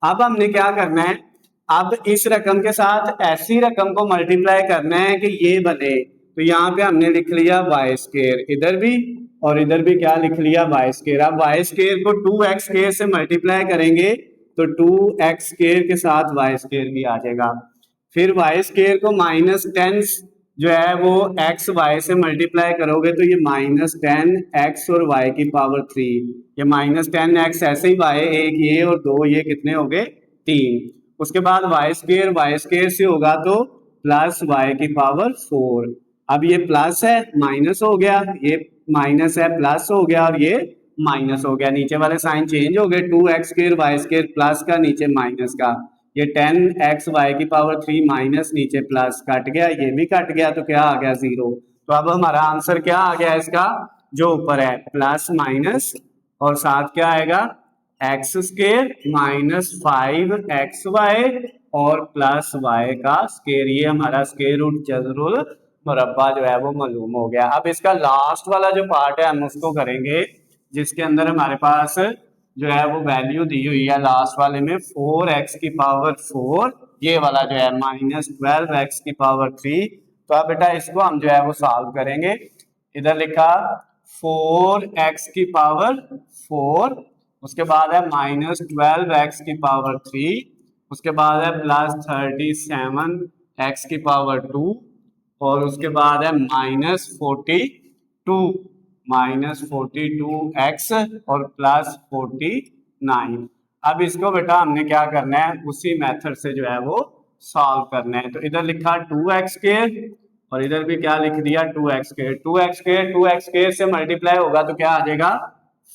Speaker 1: अब हमने क्या करना है, अब इस रकम के साथ ऐसी रकम को मल्टीप्लाई करना है कि ये बने। तो यहाँ पे हमने लिख लिया वाई स्क्वायर, इधर भी और इधर भी क्या लिख लिया, वाई स्क्वायर। अब वाई स्क्वायर को 2x स्क्वायर से मल्टीप्लाई करेंगे तो 2x स्क्वायर के साथ वाई स्क्वायर भी आ जाएगा। फिर वाई स्क्वायर को -10 जो है वो एक्स वाई से मल्टीप्लाई करोगे तो ये -10 एक्स और वाई की पावर 3, ये -10 एक्स ऐसे ही वाई एक ये और दो ये कितने हो गए, 3। उसके बाद वाई स्क्वायर से होगा तो प्लस वाई की पावर 4। अब ये प्लस है माइनस हो गया, ये माइनस है प्लस हो गया और ये माइनस हो गया, नीचे वाले साइन चेंज हो गए, 2x square y square plus का नीचे माइनस का, ये 10x वाई की पावर 3 माइनस नीचे प्लस, कट गया, ये भी कट गया तो क्या आ गया, 0। तो अब हमारा आंसर क्या आ गया इसका, जो ऊपर है प्लस माइनस और साथ क्या आएगा, एक्स स्क्वायर -5xy और प्लस y का स्क्वायर, ये हमारा स्क्वायर रूट जज़रुल मुरब्बा जो है वो मालूम हो गया। अब इसका लास्ट वाला जो पार्ट है हम उसको करेंगे, जिसके अंदर हमारे पास जो है वो वैल्यू दी हुई है लास्ट वाले में 4x की पावर 4, ये वाला जो है -12x की पावर 3। तो अब बेटा इसको हम जो है वो सॉल्व करेंगे। इधर लिखा 4x की पावर 4, उसके बाद है -12x की पावर 3, उसके बाद है +37x की पावर 2 और उसके बाद है -42x और +49। अब इसको बेटा हमने क्या करना है, उसी मेथड से जो है वो सॉल्व करना है। तो इधर लिखा 2x स्क्वायर और इधर भी क्या लिख दिया, 2x स्क्वायर। 2x स्क्वायर से मल्टीप्लाई होगा तो क्या आ जाएगा,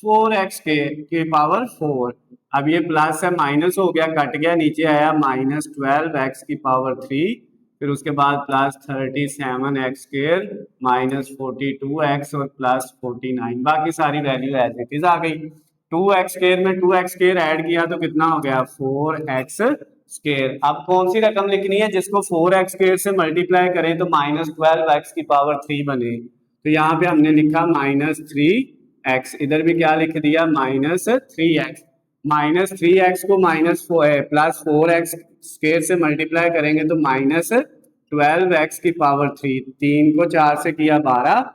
Speaker 1: 4x की पावर 4। अब ये प्लस है माइनस हो गया, कट गया, नीचे आया -12x की पावर 3, फिर उसके बाद +37x स्क्वायर -42x और +49, बाकी सारी वैल्यू एज इट इज आ गई। 2x स्क्वायर में 2x स्क्वायर ऐड किया तो कितना हो गया, 4x स्क्वायर। अब कौन सी रकम लिखनी है जिसको 4x स्क्वायर से मल्टीप्लाई करें तो -12x की पावर 3 बने। तो यहाँ पे हमने लिखा -3x, इधर भी क्या लिख दिया, -3x। -3x को +4x स्क्वायर से मल्टीप्लाई करेंगे तो -12x की पावर 3, 3 को 4 से किया 12,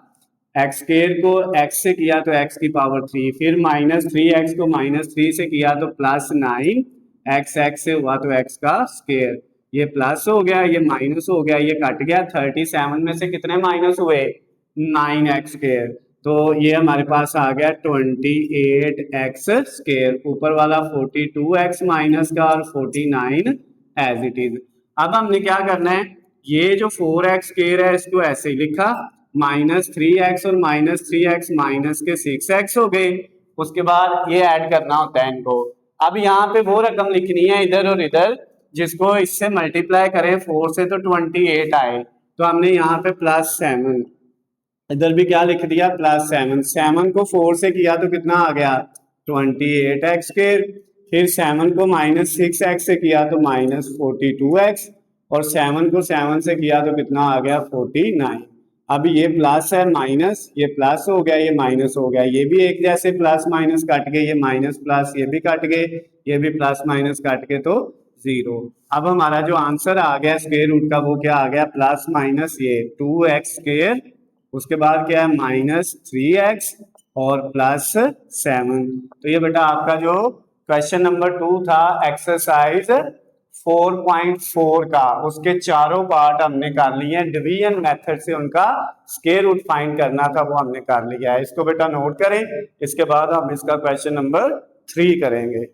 Speaker 1: एक्स स्क्वायर को x से किया तो x की पावर 3, फिर -3x को -3 से किया तो +9, x से हुआ तो x का स्क्वायर, ये प्लस हो गया, ये माइनस हो गया, ये कट गया। 37 में से कितने माइनस हुए? 9x²। तो ये हमारे पास आ गया 28x²। ऊपर वाला 42x माइनस का और 49 एज इट इज। अब हमने क्या करना है, ये जो 4x² है इसको ऐसे ही लिखा, -3x और -3x माइनस के 6x हो गए। उसके बाद ये ऐड करना होता है इनको। अब यहाँ पे वो रकम लिखनी है इधर और इधर जिसको इससे मल्टीप्लाई करें 4 से तो 28 आए। तो हमने यहाँ पे +7, इधर भी क्या लिख दिया +7। 7 को 4 से किया तो कितना आ गया 28x²। फिर 7 को -6x से किया तो -42x, और 7 को 7 से किया तो कितना आ गया 49। अब ये प्लस है माइनस, ये प्लस हो गया, ये माइनस हो गया, ये भी एक जैसे प्लस माइनस कट गए, ये माइनस प्लस ये भी कट गए, ये भी प्लस माइनस कट के तो 0। अब हमारा जो आंसर आ गया स्क्वायर रूट का वो क्या आ गया प्लस माइनस ये 2x², उसके बाद क्या है -3x और +7। तो ये बेटा आपका जो क्वेश्चन नंबर 2 था एक्सरसाइज 4.4 का, उसके चारों पार्ट हमने कर लिए हैं। डिवीजन मेथड से उनका स्क्वायर रूट फाइंड करना था वो हमने कर लिया है। इसको बेटा नोट करें, इसके बाद हम इसका क्वेश्चन नंबर 3 करेंगे।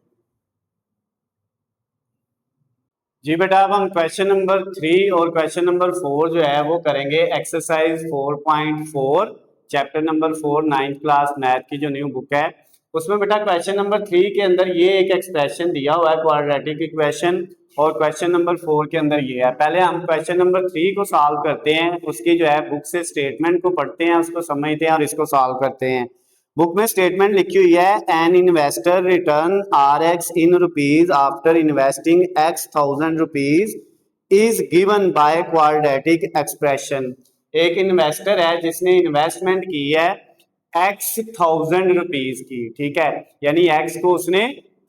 Speaker 1: जी बेटा अब हम क्वेश्चन नंबर 3 और क्वेश्चन नंबर 4 जो है वो करेंगे exercise 4.4 chapter number 4 9th class math की जो न्यू बुक है उसमें बेटा क्वेश्चन नंबर 3 के अंदर ये एक एक्सप्रेशन दिया हुआ है क्वाड्रेटिक इक्वेशन, और क्वेश्चन नंबर 4 के अंदर ये है। पहले हम क्वेश्चन नंबर 3 को सॉल्व करते हैं, उसकी जो है बुक से स्टेटमेंट को पढ़ते हैं, उसको समझते हैं और इसको सॉल्व करते हैं। बुक में स्टेटमेंट लिखी हुई है an investor return RX in rupees after investing X,1000 rupees is given by quadratic expression. एक इन्वेस्टर है जिसने इन्वेस्टमेंट की है X,1000 रुपीज की, ठीक है, यानी X को उसने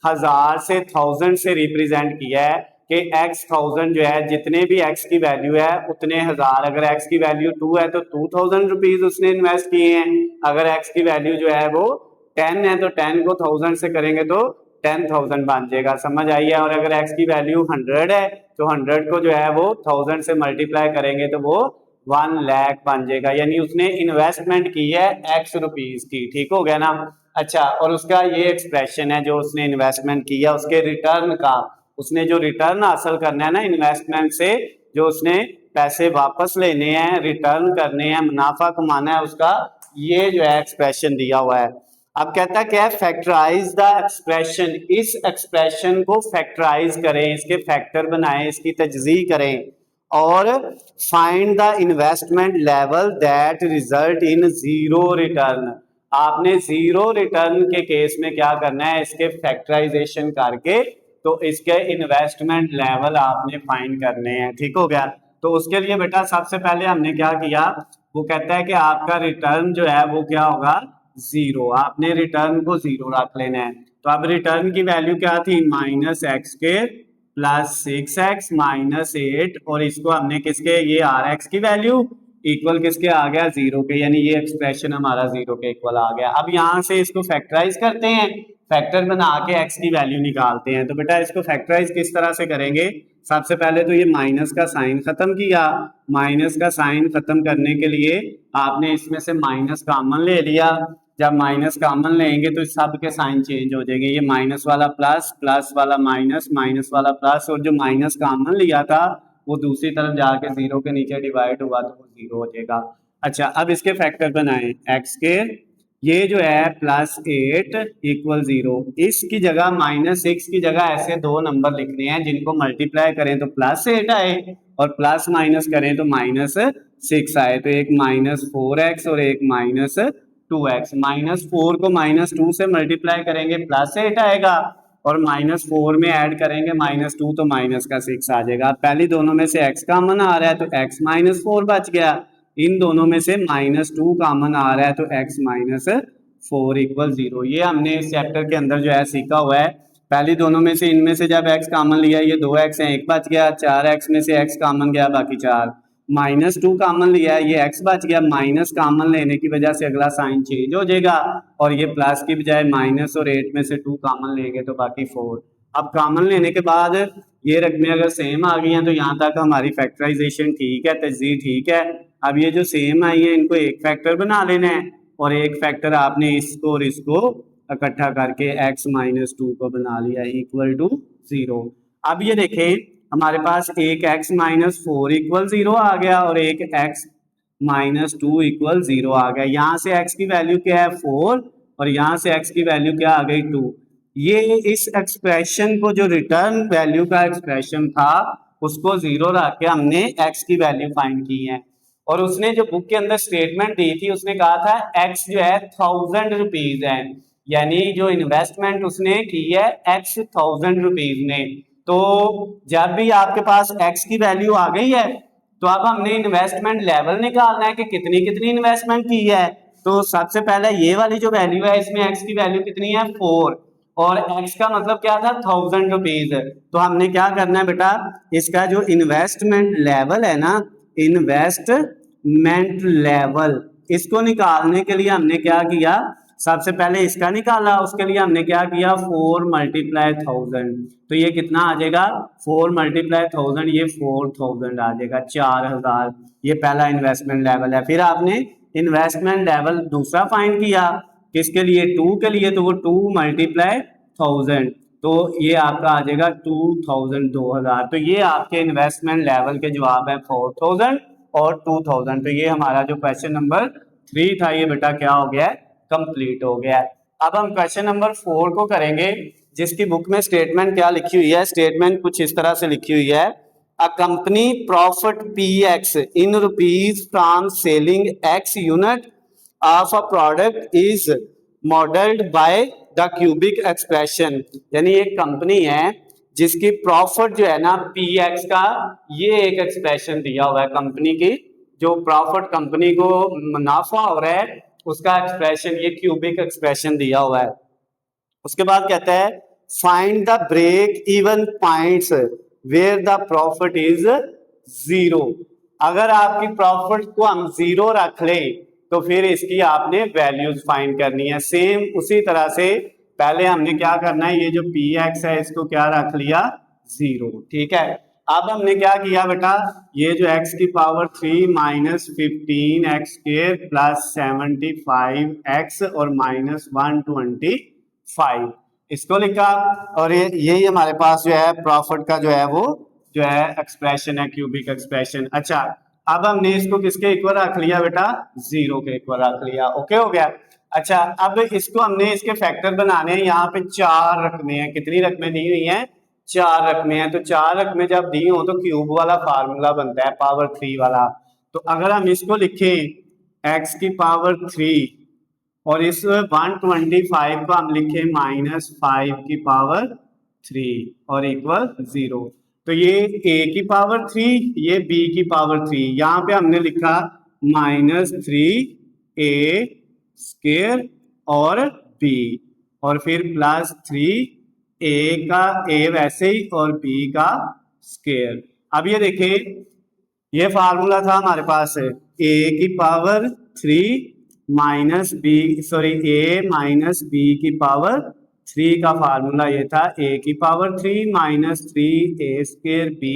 Speaker 1: 1000 से 1000 से रिप्रेजेंट किया है कि X,1000 जो है जितने भी X की वैल्यू है उतने 1000। अगर X की वैल्यू 2 है तो 2000 रुपीज उसने इन्वेस्ट किए हैं। अगर X की वैल्यू जो है वो 10 है तो 10 को 1000 से करेंगे तो 10,000 बन जाएगा, समझ आई है। और अगर X की वैल्यू 100 है तो 100 को जो है वो 1000 से मल्टीप्लाई करेंगे तो वो 1 लाख बन जाएगा, यानी उसने इन्वेस्टमेंट की है X रुपीज की, ठीक हो गया ना। अच्छा, और उसका ये एक्सप्रेशन है जो उसने इन्वेस्टमेंट किया उसके रिटर्न का, उसने जो रिटर्न हासिल करना है ना इन्वेस्टमेंट से, जो उसने पैसे वापस लेने हैं, रिटर्न करने हैं, मुनाफा कमाना है, उसका ये जो है एक्सप्रेशन दिया हुआ है। अब कहता है क्या है फैक्टराइज द एक्सप्रेशन, इस एक्सप्रेशन को फैक्टराइज करें, इसके फैक्टर बनाएं, इसकी तजज़ी करें और find the investment level that result in zero return. आपने जीरो रिटर्न के केस में क्या करना है, इसके फैक्टराइजेशन करके तो इसके इन्वेस्टमेंट लेवल आपने फाइंड करने हैं, ठीक हो गया। तो उसके लिए बेटा सबसे पहले हमने क्या किया, वो कहता है कि आपका रिटर्न जो है वो क्या होगा 0, आपने रिटर्न को 0 रख लेना है। तो अब रिटर्न की वैल्यू क्या थी -x² + 6x -8, और इसको हमने किसके, ये RX की वैल्यू इक्वल किसके आ गया 0 के, यानी ये एक्सप्रेशन हमारा 0 के इक्वल आ गया। अब यहाँ से इसको फैक्टराइज करते हैं, फैक्टर बना के x की वैल्यू निकालते हैं। तो बेटा इसको फैक्टराइज किस तरह से करेंगे, सबसे पहले तो ये माइनस का साइन खत्म किया, माइनस का साइन खत्म करने के लिए आपने इसमें से माइनस कॉमन ले लिया। जब माइनस कॉमन लेंगे तो सब के साइन चेंज हो जाएंगे, ये माइनस वाला प्लस, प्लस वाला माइनस, माइनस वाला प्लस, और जो माइनस कॉमन लिया था वो दूसरी तरफ जाके 0 के नीचे डिवाइड हुआ तो वो 0 हो जाएगा। अच्छा, अब इसके फैक्टर बनाएं, x के ये जो है +8 = 0, इसकी जगह -6 की जगह ऐसे दो नंबर लिखने हैं जिनको मल्टीप्लाई करें तो +8 आए और प्लस माइनस करें तो -6 आए। तो एक -4x और एक -2x। -4 को -2 से मल्टीप्लाई करेंगे +8 आएगा, और -4 में ऐड करेंगे -2 तो -6 आ जाएगा। पहली दोनों में से x कॉमन आ रहा है तो x -4 बच गया, इन दोनों में से -2 कॉमन आ रहा है तो x -4 = 0। ये हमने इस चैप्टर के अंदर जो है सीखा हुआ है। पहली दोनों में से इनमें से जब x कॉमन लिया, ये 2x है, एक बच गया, 4x में से x कॉमन गया, बाकी 4, -2 कॉमन लिया है, ये x बच गया, माइनस कॉमन लेने की वजह से अगला साइन चेंज हो जाएगा, और ये प्लस की बजाय माइनस, और 8 में से 2 कॉमन लेंगे तो बाकी 4। अब कॉमन लेने के बाद ये रकमें अगर सेम आ गई हैं तो यहाँ तक हमारी फैक्टराइजेशन ठीक है, तजदीद ठीक है। अब ये जो सेम आई है इनको एक फैक्टर बना लेना है और एक फैक्टर आपने इसको और इसको इकट्ठा करके x माइनस 2 को बना लिया इक्वल टू 0। अब ये देखें हमारे पास एक x माइनस 4 इक्वल 0 आ गया और एक x माइनस 2 इक्वल 0 आ गया। यहाँ से x की वैल्यू क्या है 4 और यहाँ से x की वैल्यू क्या आ गई 2। ये इस एक्सप्रेशन को जो रिटर्न वैल्यू का एक्सप्रेशन था उसको 0 रख के हमने x की वैल्यू फाइंड की है। और उसने जो बुक के अंदर स्टेटमेंट दी थी उसने कहा था x जो है 1000 रुपीज है, यानी जो इन्वेस्टमेंट उसने की है x 1000 रुपीज ने। तो जब भी आपके पास x की वैल्यू आ गई है तो अब हमने इन्वेस्टमेंट लेवल निकालना है कि कितनी कितनी इन्वेस्टमेंट की है। तो सबसे पहले ये वाली जो वैल्यू है इसमें x की वैल्यू कितनी है 4 और x का मतलब क्या था 1000 रुपीज। तो हमने क्या करना है बेटा, इसका जो इन्वेस्टमेंट लेवल है ना, इन्वेस्टमेंट लेवल, इसको निकालने के लिए हमने क्या किया, सबसे पहले इसका निकाला, उसके लिए हमने क्या किया 4 मल्टीप्लाई 1000। तो ये कितना आ जाएगा 4 मल्टीप्लाई 1000, ये 4000 आ जाएगा 4000। ये पहला इन्वेस्टमेंट लेवल है। फिर आपने इन्वेस्टमेंट लेवल दूसरा फाइंड किया किसके लिए 2 के लिए, तो वो 2 मल्टीप्लाई 1000, तो ये आपका आ जाएगा 2000 2000। तो ये आपके इन्वेस्टमेंट लेवल के जवाब है 4000 और 2000। तो ये हमारा जो क्वेश्चन नंबर 3 था ये बेटा क्या हो गया है, कंप्लीट हो गया है। अब हम क्वेश्चन नंबर 4 को करेंगे जिसकी बुक में स्टेटमेंट क्या लिखी हुई है। स्टेटमेंट कुछ इस तरह से लिखी हुई है, a company profit px in rupees from selling x unit of a product is modelled by the cubic expression. यानी एक कंपनी है जिसकी प्रॉफिट जो है ना px का, ये एक एक्सप्रेशन दिया हुआ है कंपनी की, जो प्रॉफिट कंपनी को मुनाफा हो रहा है उसका एक्सप्रेशन, ये क्यूबिक एक्सप्रेशन दिया हुआ है। उसके बाद कहता है find the break even points where the profit is 0। अगर आपकी प्रॉफिट को हम 0 रख ले तो फिर इसकी आपने वैल्यूज फाइंड करनी है। सेम उसी तरह से पहले हमने क्या करना है, ये जो px है इसको क्या रख लिया 0, ठीक है। अब हमने क्या किया बेटा, ये जो x की power 3 minus 15x square plus 75x और माइनस 125 इसको लिखा, और ये यही हमारे पास जो है प्रॉफिट का जो है वो जो है एक्सप्रेशन है, क्यूबिक एक्सप्रेशन। अच्छा अब हमने इसको किसके इक्वल रख लिया बेटा, 0 के इक्वल रख लिया, ओके हो गया। अच्छा अब इसको हमने इसके फैक्टर बनाने हैं। यहाँ पे 4 रकमें हैं, कितनी रकमें दी हुई हैं 4 रकमें हैं। तो 4 रकमें जब दी हो तो क्यूब वाला फार्मूला बनता है पावर 3 वाला। तो अगर हम इसको लिखें x की पावर 3 और इस 125 को हम लिखे माइनस 5 की पावर 3 और इक्वल 0, तो ये a की पावर 3, ये b की पावर 3, यहाँ पे हमने लिखा माइनस 3a स्क्वायर और b और फिर प्लस 3a का a वैसे ही और b का स्क्वायर। अब ये देखिए ये फार्मूला था हमारे पास है a की power 3 minus b, sorry a minus b की पावर 3 का फार्मूला ये था a की power 3 minus 3a square b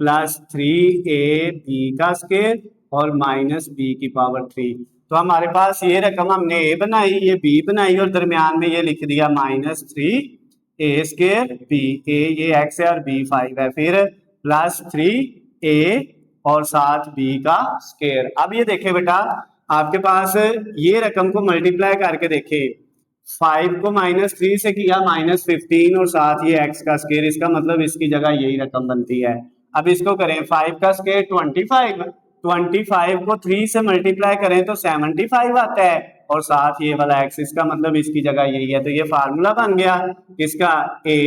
Speaker 1: plus 3a b का स्क्वायर और माइनस b की पावर 3। तो हमारे पास ये रकम हमने a बनाई, ये b बनाई और दरमियान में ये लिख दिया minus 3a square b, a ये x है और b 5 है, फिर प्लस 3a और साथ b का स्क्वायर। अब ये देखे बेटा आपके पास ये रकम को मल्टीप्लाई करके देखे, 5 को माइनस 3 से किया माइनस 15 और साथ ये x का स्क्वायर, इसका मतलब इसकी जगह यही रकम बनती है। अब इसको करें 5 का स्क्वायर 25 को 3 से मल्टीप्लाई करें तो 75 आता है और साथ ये वाला x, इसका मतलब इसकी जगह यही है। तो ये फार्मूला बन गया इसका a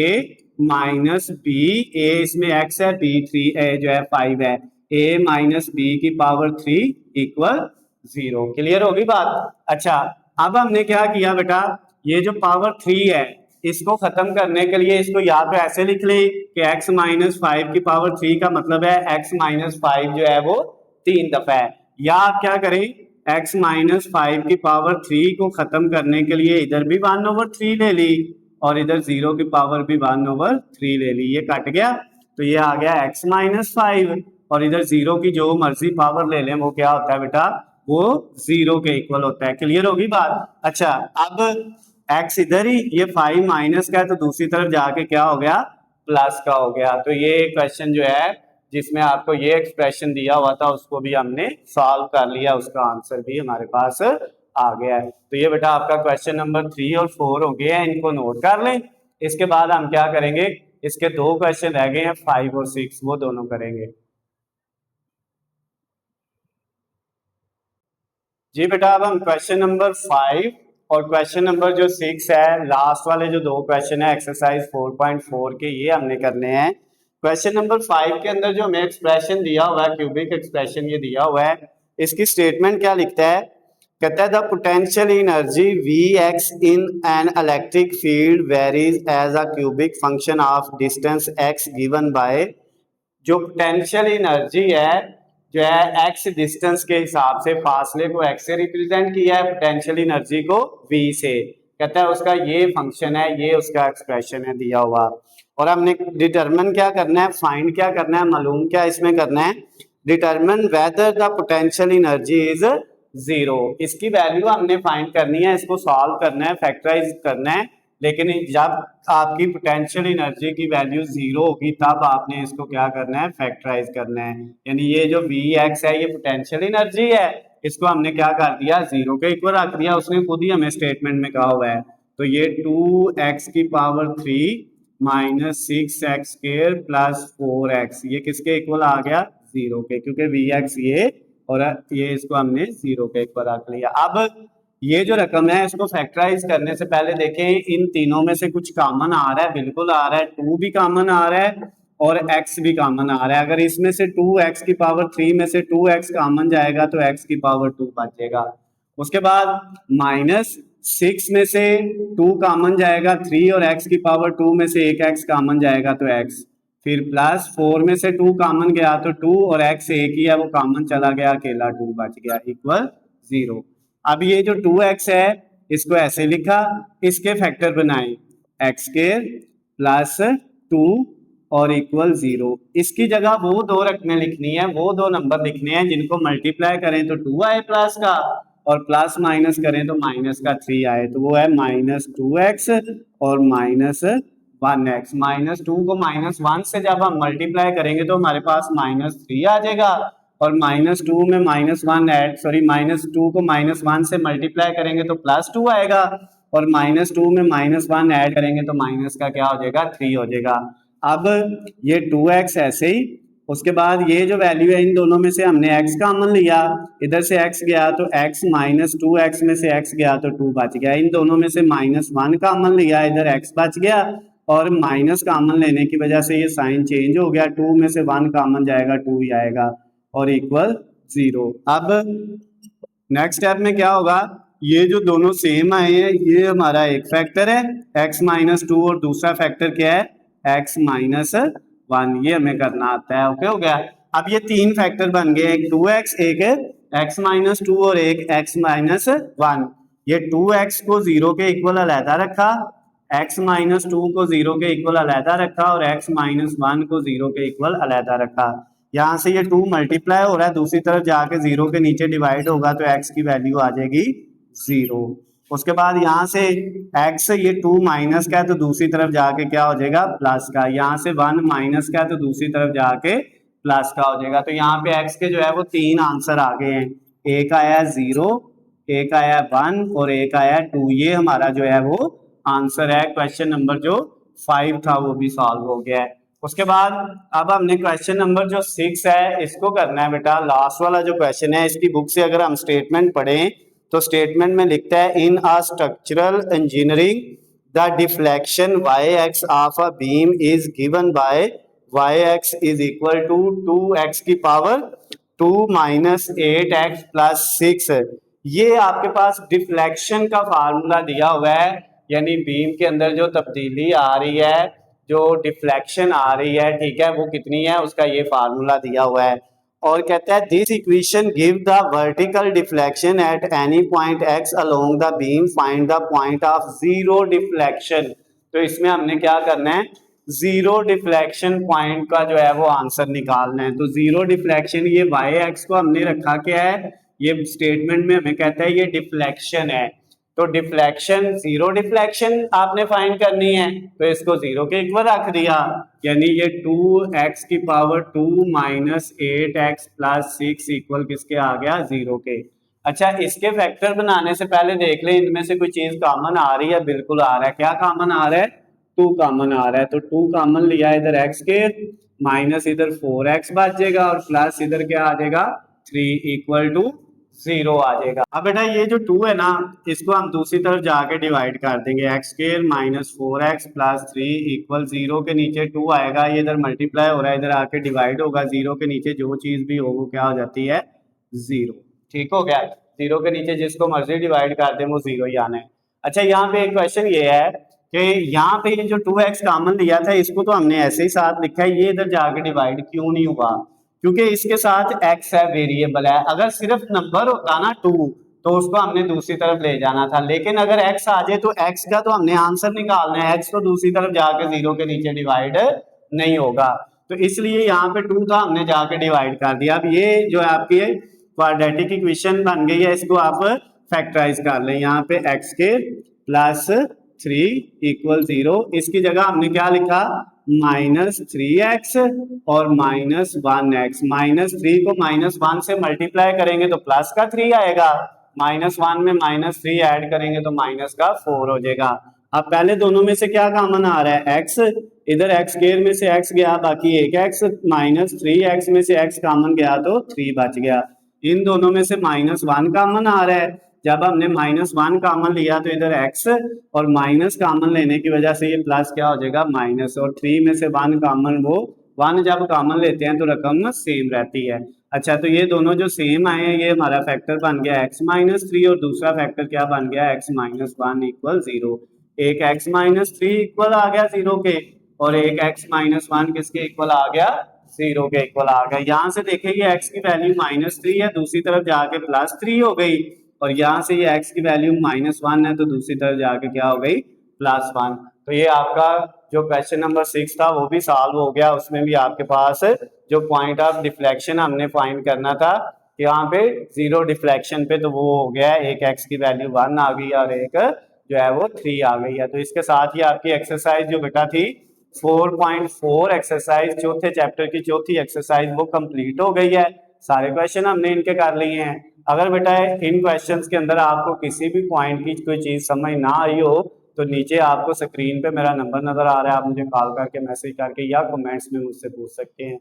Speaker 1: माइनस बी, a इसमें x है, b 3 जो है 5 है, a माइनस बी की पावर 3 इक्वल 0। क्लियर होगी बात। अच्छा अब हमने क्या किया बेटा, ये जो पावर 3 है इसको खत्म करने के लिए इसको या तो ऐसे लिख ले कि x माइनस 5 की पावर 3 का मतलब है x माइनस 5 जो है वो 3 दफा है, या आप क्या करें x माइनस 5 की पावर 3 को खत्म करने के लिए इधर भी 1/3 ले ली और इधर 0 की पावर भी 1/3 ले ली, ये कट गया तो ये आ गया x माइनस 5 और इधर 0 की जो मर्जी पावर ले लें वो क्या होता है बेटा, वो 0 के इक्वल होता है। क्लियर होगी बात। अच्छा अब x इधर ही, ये 5 माइनस का है तो दूसरी तरफ जाके क्या हो गया, प्लस का हो गया। तो ये क्वेश्चन जो है जिसमें आपको ये एक्सप्रेशन दिया हुआ था उसको भी हमने सॉल्व कर लिया, उसका आंसर भी हमारे पास आ गया है। तो ये बेटा आपका क्वेश्चन नंबर 3 और 4 हो गया है, इनको नोट कर लें। इसके बाद हम क्या करेंगे, इसके 2 क्वेश्चन रह गए हैं 5 और 6, वो दोनों करेंगे। जी बेटा अब हम क्वेश्चन नंबर 5 और क्वेश्चन नंबर जो 6 है, लास्ट वाले जो 2 क्वेश्चन है एक्सरसाइज 4.4 के, ये हमने करने हैं। क्वेश्चन नंबर 5 के अंदर जो हमें एक्सप्रेशन दिया हुआ है, क्यूबिक एक्सप्रेशन ये दिया हुआ है, इसकी स्टेटमेंट क्या लिखता है, कहता है the potential energy Vx in an electric field varies as a cubic function of distance x given by, जो पोटेंशियल एनर्जी है जो है x डिस्टेंस के हिसाब से, फासले को x से रिप्रेजेंट किया है, पोटेंशियल एनर्जी को v से, कहता है उसका ये फंक्शन है, ये उसका एक्सप्रेशन है दिया हुआ। और हमने डिटरमिन क्या करना है, फाइंड क्या करना है, मालूम क्या इसमें करना है, determine whether the potential energy is 0, इसकी वैल्यू हमने फाइंड करनी है, इसको सॉल्व करना है, फैक्टराइज करना है। लेकिन जब आपकी पोटेंशियल एनर्जी की वैल्यू 0 होगी तब आपने इसको क्या करना है, फैक्टराइज करना है। यानी ये जो Vx है ये पोटेंशियल एनर्जी है, इसको हमने क्या कर दिया, 0 के इक्वल रख दिया, उसने खुद ही हमें स्टेटमेंट में कहा हुआ है। तो ये 2x की power 3 minus 6x square plus 4x, ये किसके इक्वल आ गया, 0 के, क्योंकि Vx ये और ये इसको हमने 0 के इक्वल रख लिया। अब ये जो रकम है इसको फैक्टराइज करने से पहले देखें इन तीनों में से कुछ कॉमन आ रहा है, बिल्कुल आ रहा है, 2 भी कॉमन आ रहा है और x भी कॉमन आ रहा है। अगर इसमें से 2x की पावर 3 में से 2x कॉमन जाएगा तो x की पावर 2 बचेगा। उसके बाद माइनस 6 में से 2 कॉमन जाएगा 3 और x की पावर 2 में से एक x कॉमन जाएगा तो x, फिर प्लस 4 में से 2 कॉमन गया तो 2 और x एक ही है वो कॉमन चला गया, अकेला 2 बच गया, इक्वल 0। अब ये जो 2x है इसको ऐसे लिखा, इसके फैक्टर बनाए x स्क्वायर प्लस 2 और इक्वल 0। इसकी जगह वो 2 रकमें लिखनी है, वो 2 नंबर लिखने हैं जिनको मल्टीप्लाई करें तो 2 आए प्लस का और प्लस माइनस करें तो माइनस का 3 आए, तो वो है माइनस 2x और माइनस 1x। माइनस 2 को माइनस 1 से जब हम मल्टीप्लाई करेंगे तो हमारे पास माइनस 3 आ जाएगा और माइनस 2 में माइनस 1 ऐड, सॉरी माइनस 2 को माइनस 1 से मल्टीप्लाई करेंगे तो प्लस 2 आएगा और माइनस 2 में माइनस 1 ऐड करेंगे तो माइनस का क्या हो जाएगा, 3 हो जाएगा। अब ये 2x ऐसे ही, उसके बाद ये जो वैल्यू है इन दोनों में से हमने x कॉमन लिया, इधर से x गया तो x माइनस 2x में से x गया तो 2 बच गया, इन दोनों में से माइनस 1 कॉमन लिया, इधर x बच गया और माइनस कॉमन लेने की वजह से ये साइन चेंज हो गया, 2 में से 1 कॉमन जाएगा 2 ही आएगा और इक्वल 0। अब नेक्स्ट स्टेप में क्या होगा, ये जो दोनों सेम आए हैं ये हमारा एक फैक्टर है x माइनस 2 और दूसरा फैक्टर क्या है x माइनस 1, ये हमें करना आता है। ओके हो गया। अब ये 3 फैक्टर बन गए, एक 2x, एक x माइनस 2 और एक x माइनस 1। ये 2x को 0 के इक्वल अलहदा रखा, x माइनस 2 को 0 के इक्वल अलहदा रखा और x माइनस 1 को 0 के इक्वल अलहदा रखा। यहाँ से ये 2 मल्टीप्लाई हो रहा है, दूसरी तरफ जाके 0 के नीचे डिवाइड होगा तो x की वैल्यू आ जाएगी 0। उसके बाद यहाँ से x ये 2 माइनस का है तो दूसरी तरफ जाके क्या हो जाएगा, प्लस का, यहाँ से 1 माइनस का है तो दूसरी तरफ जाके प्लस का हो जाएगा। तो यहाँ पे x के जो है वो 3 आंसर आ गए हैं, एक आया 0, एक आया 1 और एक आया 2, ये हमारा जो है वो आंसर है। क्वेश्चन नंबर जो 5 था वो भी सॉल्व हो गया है। उसके बाद अब हमने क्वेश्चन नंबर जो 6 है इसको करना है बेटा, लास्ट वाला जो क्वेश्चन है इसकी बुक से अगर हम स्टेटमेंट पढ़ें तो स्टेटमेंट में लिखता है in a structural engineering the deflection y-x of a beam is given by y-x is equal to 2x की पावर 2 माइनस 8x प्लस 6। ये आपके पास डिफ्लेक्शन का फार्मूला दिया हुआ है, यानी बीम के अंदर जो तब्दीली आ रही है, जो डिफ्लेक्शन आ रही है, ठीक है, वो कितनी है उसका ये फार्मूला दिया हुआ है। और कहता है this equation give the vertical deflection at any point x along the beam, find the point of zero deflection. तो इसमें हमने क्या करना है, जीरो डिफ्लेक्शन पॉइंट का जो है वो आंसर निकालना है। तो जीरो डिफ्लेक्शन, ये वाई एक्स को हमने रखा क्या है, ये स्टेटमेंट में हमें कहता है ये डिफ्लेक्शन है। तो डिफ्लेक्शन, जीरो डिफ्लेक्शन आपने फाइंड करनी है, तो इसको जीरो के इक्वल रख दिया, यानी ये 2x की power 2 minus 8x plus 6 equal किसके आ गया, जीरो के। अच्छा, इसके फैक्टर बनाने से पहले देख ले इनमें से कोई चीज कॉमन आ रही है, बिल्कुल आ रहा है। क्या कॉमन आ रहा है, 2 कॉमन आ रहा है। तो 2 कॉमन लिया इधर x के, माइनस इधर 4x बचेगा और प्लस इधर क्या आ जाएगा 3 इक्वल टू 0 आ जाएगा। अब बेटा ये जो 2 है ना, इसको हम दूसरी तरफ जाके डिवाइड कर देंगे, x square minus 4x plus 3 equal 0 के नीचे 2 आएगा, ये इधर मल्टीप्लाई हो रहा है, इधर आके डिवाइड होगा, 0 के नीचे जो चीज भी हो वो क्या हो जाती है, 0। ठीक हो गया, 0 के नीचे जिसको मर्जी डिवाइड कर दे वो 0 ही आना है। अच्छा, यहाँ पे एक क्वेश्चन ये है कि यहाँ पे ये जो 2x कॉमन लिया था इसको तो हमने ऐसे ही साथ लिखा है, ये इधर जाके डिवाइड क्यों नहीं हुआ, क्योंकि इसके साथ x है, वेरिएबल है। अगर सिर्फ नंबर होता ना 2 तो उसको हमने दूसरी तरफ ले जाना था, लेकिन अगर x आ जाए तो x का तो हमने आंसर निकालना है, x तो दूसरी तरफ जाके 0 के नीचे डिवाइड नहीं होगा, तो इसलिए यहाँ पे 2 था, हमने जाके डिवाइड कर दिया। अब ये जो है आपकी क्वाड्रेटिक इक्वेशन बन गई है, इसको आप फैक्टराइज कर लें। यहाँ पे x के प्लस 3 इक्वल 0, इसकी जगह हमने क्या लिखा, माइनस 3x और माइनस 1x। माइनस 3 को माइनस 1 से मल्टीप्लाई करेंगे तो प्लस का 3 आएगा, माइनस 1 में माइनस 3 ऐड करेंगे तो माइनस का 4 हो जाएगा। अब पहले दोनों में से क्या कॉमन आ रहा है, x, इधर x स्क्वायर में से x गया, बाकी एक x, माइनस 3x में से x कॉमन गया तो 3 बच गया। इन दोनों में से माइनस 1 कॉमन आ रहा है, जब हमने माइनस 1 कॉमन लिया तो इधर x और माइनस कॉमन लेने की वजह से ये प्लस क्या हो जाएगा, माइनस, और 3 में से 1 कॉमन, वो 1 जब कॉमन लेते हैं तो रकम सेम रहती है। अच्छा, तो ये दोनों जो सेम आए हैं, ये हमारा फैक्टर बन गया x माइनस 3 और दूसरा फैक्टर क्या बन गया, x माइनस 1 इक्वल 0। एक x माइनस 3 इक्वल आ गया 0 के, और एक x माइनस 1 किसके इक्वल आ गया, 0 के इक्वल आ गया। यहाँ से देखेंगे x की वैल्यू माइनस 3 है, दूसरी तरफ जाके प्लस 3 हो गई, और यहाँ से ये x की वैल्यू माइनस 1 है तो दूसरी तरफ जाके क्या हो गई, प्लस 1। तो ये आपका जो क्वेश्चन नंबर 6 था वो भी सॉल्व हो गया, उसमें भी आपके पास जो पॉइंट ऑफ डिफ्लेक्शन हमने फाइंड करना था, यहाँ पे जीरो डिफ्लेक्शन पे, तो वो हो गया, एक x की वैल्यू 1 आ गई और एक जो है वो 3 आ गई है। तो इसके साथ ही आपकी एक्सरसाइज जो बेटा थी 4.4 एक्सरसाइज, चौथे चैप्टर की चौथी एक्सरसाइज, वो कंप्लीट हो गई है। सारे क्वेश्चन हमने इनके कर लिए हैं। अगर बेटा इन क्वेश्चंस के अंदर आपको किसी भी पॉइंट की कोई चीज समझ ना आई हो तो नीचे आपको स्क्रीन पे मेरा नंबर नजर आ रहा है, आप मुझे कॉल करके, मैसेज करके या कमेंट्स में मुझसे पूछ सकते हैं।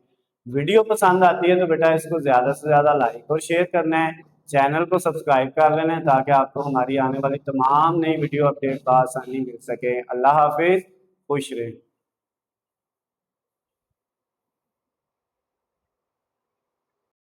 Speaker 1: वीडियो पसंद आती है तो बेटा इसको ज्यादा से ज्यादा लाइक और शेयर करना है, चैनल को सब्सक्राइब कर लेना है ताकि आपको हमारी आने वाली तमाम नई वीडियो अपडेट आसानी मिल सके। अल्लाह हाफिज, खुश रहें।